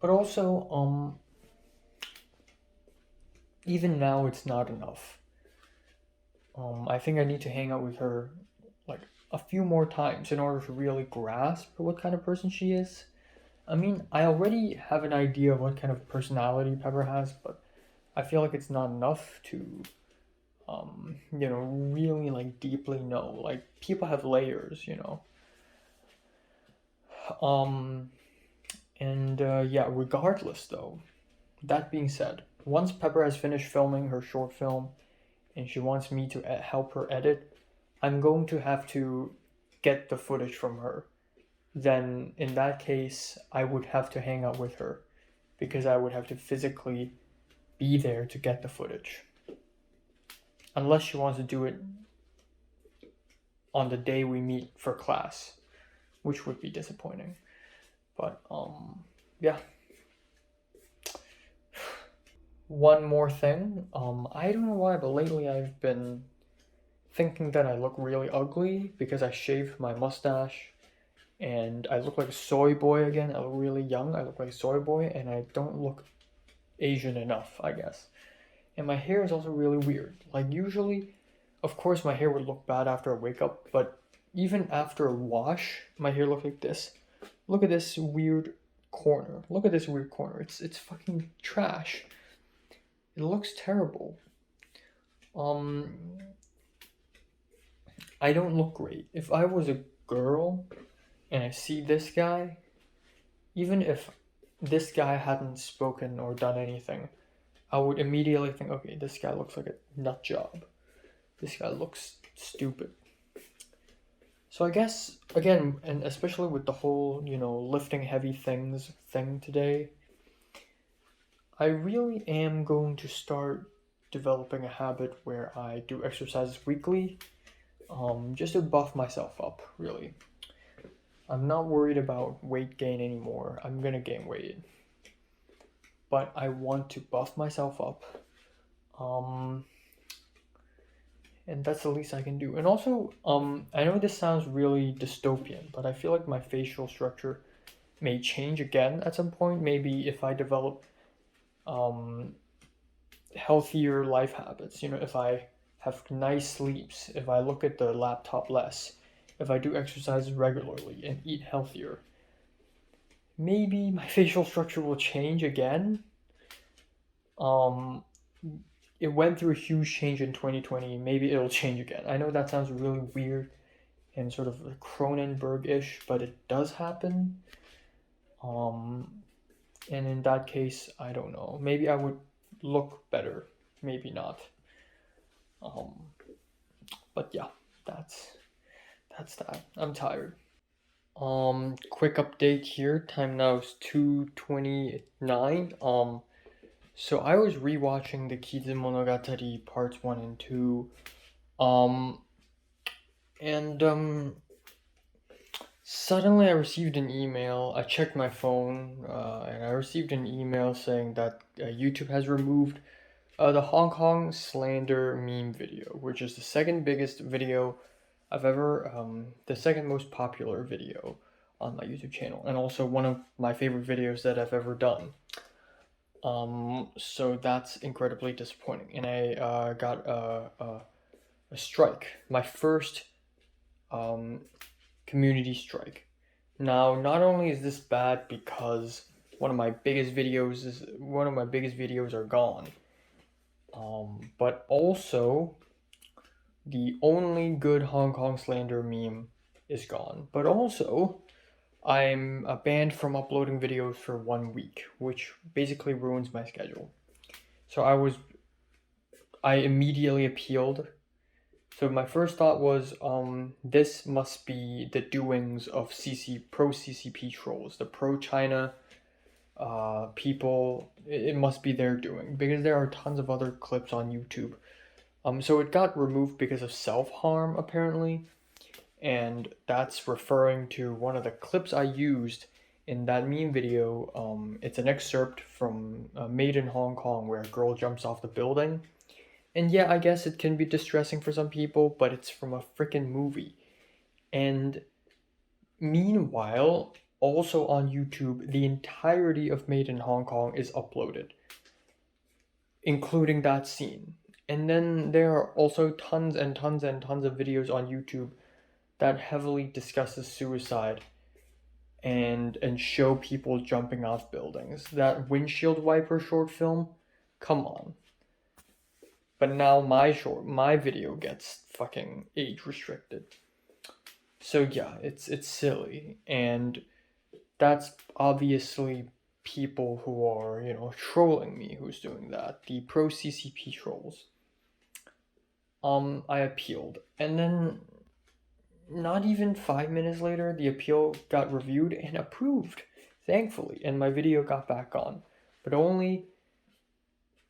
But also, even now it's not enough. I think I need to hang out with her like a few more times in order to really grasp what kind of person she is. I mean, I already have an idea of what kind of personality Pepper has, but I feel like it's not enough to, really like deeply know. Like, people have layers, you know. Yeah, regardless though, that being said, once Pepper has finished filming her short film and she wants me to help her edit, I'm going to have to get the footage from her. Then in that case, I would have to hang out with her, because I would have to physically be there to get the footage. Unless she wants to do it on the day we meet for class. which would be disappointing. But yeah. One more thing. I don't know why, but lately I've been thinking that I look really ugly because I shaved my mustache and I look like a soy boy again. I look really young. I look like a soy boy and I don't look Asian enough, I guess. And my hair is also really weird. Like usually, of course my hair would look bad after I wake up, but even after a wash, my hair looks like this. Look at this weird corner. Look at this weird corner. It's fucking trash. It looks terrible. I don't look great. If I was a girl and I see this guy, even if this guy hadn't spoken or done anything, I would immediately think, okay, this guy looks like a nut job. This guy looks stupid. So I guess, again, and especially with the whole, lifting heavy things thing today, I really am going to start developing a habit where I do exercises weekly, just to buff myself up, really. I'm not worried about weight gain anymore. I'm gonna gain weight. But I want to buff myself up. And that's the least I can do. And also, I know this sounds really dystopian, but I feel like my facial structure may change again at some point. Maybe if I develop healthier life habits, if I have nice sleeps, if I look at the laptop less, if I do exercise regularly and eat healthier, maybe my facial structure will change again. It went through a huge change in 2020. Maybe it'll change again. I know that sounds really weird and sort of Cronenberg-ish, but it does happen. And in that case, I don't know. Maybe I would look better. Maybe not. But yeah, that's that. I'm tired. Quick update here. Time now is 2:29. So I was rewatching the Kizumonogatari parts 1 and 2. Suddenly I received an email. I checked my phone, and I received an email saying that YouTube has removed the Hong Kong slander meme video, which is the second biggest video I've ever, the second most popular video on my YouTube channel, and also one of my favorite videos that I've ever done. So that's incredibly disappointing, and I got a strike, my first community strike. Now, not only is this bad because one of my biggest videos are gone, but also the only good Hong Kong slander meme is gone. But also, I'm banned from uploading videos for 1 week, which basically ruins my schedule. So I immediately appealed. So my first thought was, this must be the doings of pro-CCP trolls, the pro-China people. It must be their doing, because there are tons of other clips on YouTube. So it got removed because of self-harm, apparently. And that's referring to one of the clips I used in that meme video. It's an excerpt from Made in Hong Kong where a girl jumps off the building. And yeah, I guess it can be distressing for some people, but it's from a freaking movie. And meanwhile, also on YouTube, the entirety of Made in Hong Kong is uploaded, including that scene. And then there are also tons and tons and tons of videos on YouTube that heavily discusses suicide and show people jumping off buildings. That windshield wiper short film, come on. But now my video gets fucking age restricted. So yeah, it's silly, and that's obviously people who are, trolling me who's doing that. The pro-CCP trolls. I appealed, and then not even 5 minutes later, the appeal got reviewed and approved, thankfully, and my video got back on, but only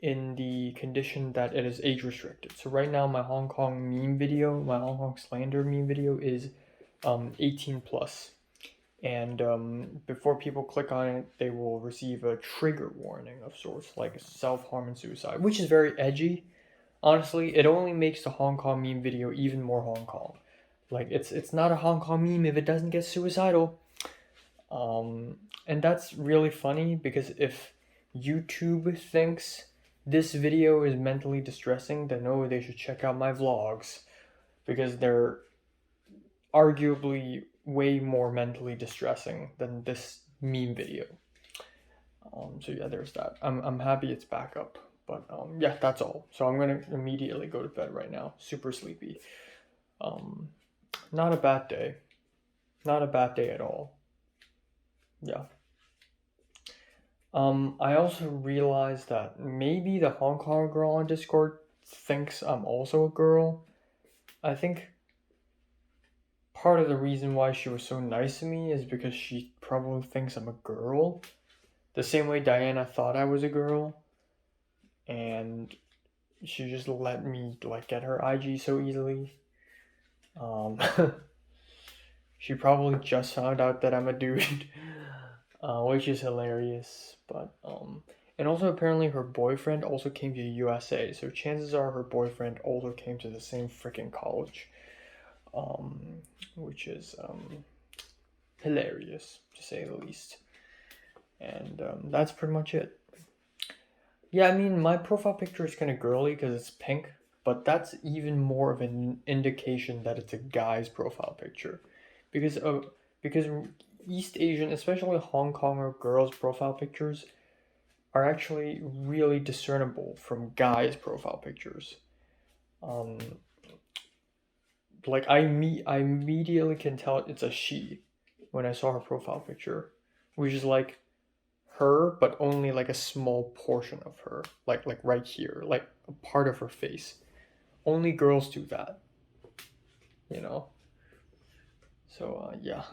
in the condition that it is age restricted. So right now, my Hong Kong slander meme video is 18 plus, And before people click on it, they will receive a trigger warning of sorts, like self-harm and suicide, which is very edgy. Honestly, it only makes the Hong Kong meme video even more Hong Kong. Like, it's not a Hong Kong meme if it doesn't get suicidal. And that's really funny, because if YouTube thinks this video is mentally distressing, then no, they should check out my vlogs, because they're arguably way more mentally distressing than this meme video. So yeah, there's that. I'm happy it's back up, but yeah, that's all. So I'm gonna immediately go to bed right now. Super sleepy. Not a bad day. Not a bad day at all. Yeah. I also realized that maybe the Hong Kong girl on Discord thinks I'm also a girl. I think part of the reason why she was so nice to me is because she probably thinks I'm a girl. The same way Diana thought I was a girl. And she just let me like get her IG so easily. She probably just found out that I'm a dude. Which is hilarious, but and also apparently her boyfriend also came to the USA, so chances are her boyfriend also came to the same freaking college, which is hilarious to say the least. And that's pretty much it. Yeah, I mean, my profile picture is kind of girly because it's pink, but that's even more of an indication that it's a guy's profile picture, because East Asian, especially Hong Konger girls' profile pictures are actually really discernible from guys' profile pictures. Like I immediately can tell it's a she when I saw her profile picture, which is like her, but only like a small portion of her, like right here, like a part of her face. Only girls do that, you know. So yeah.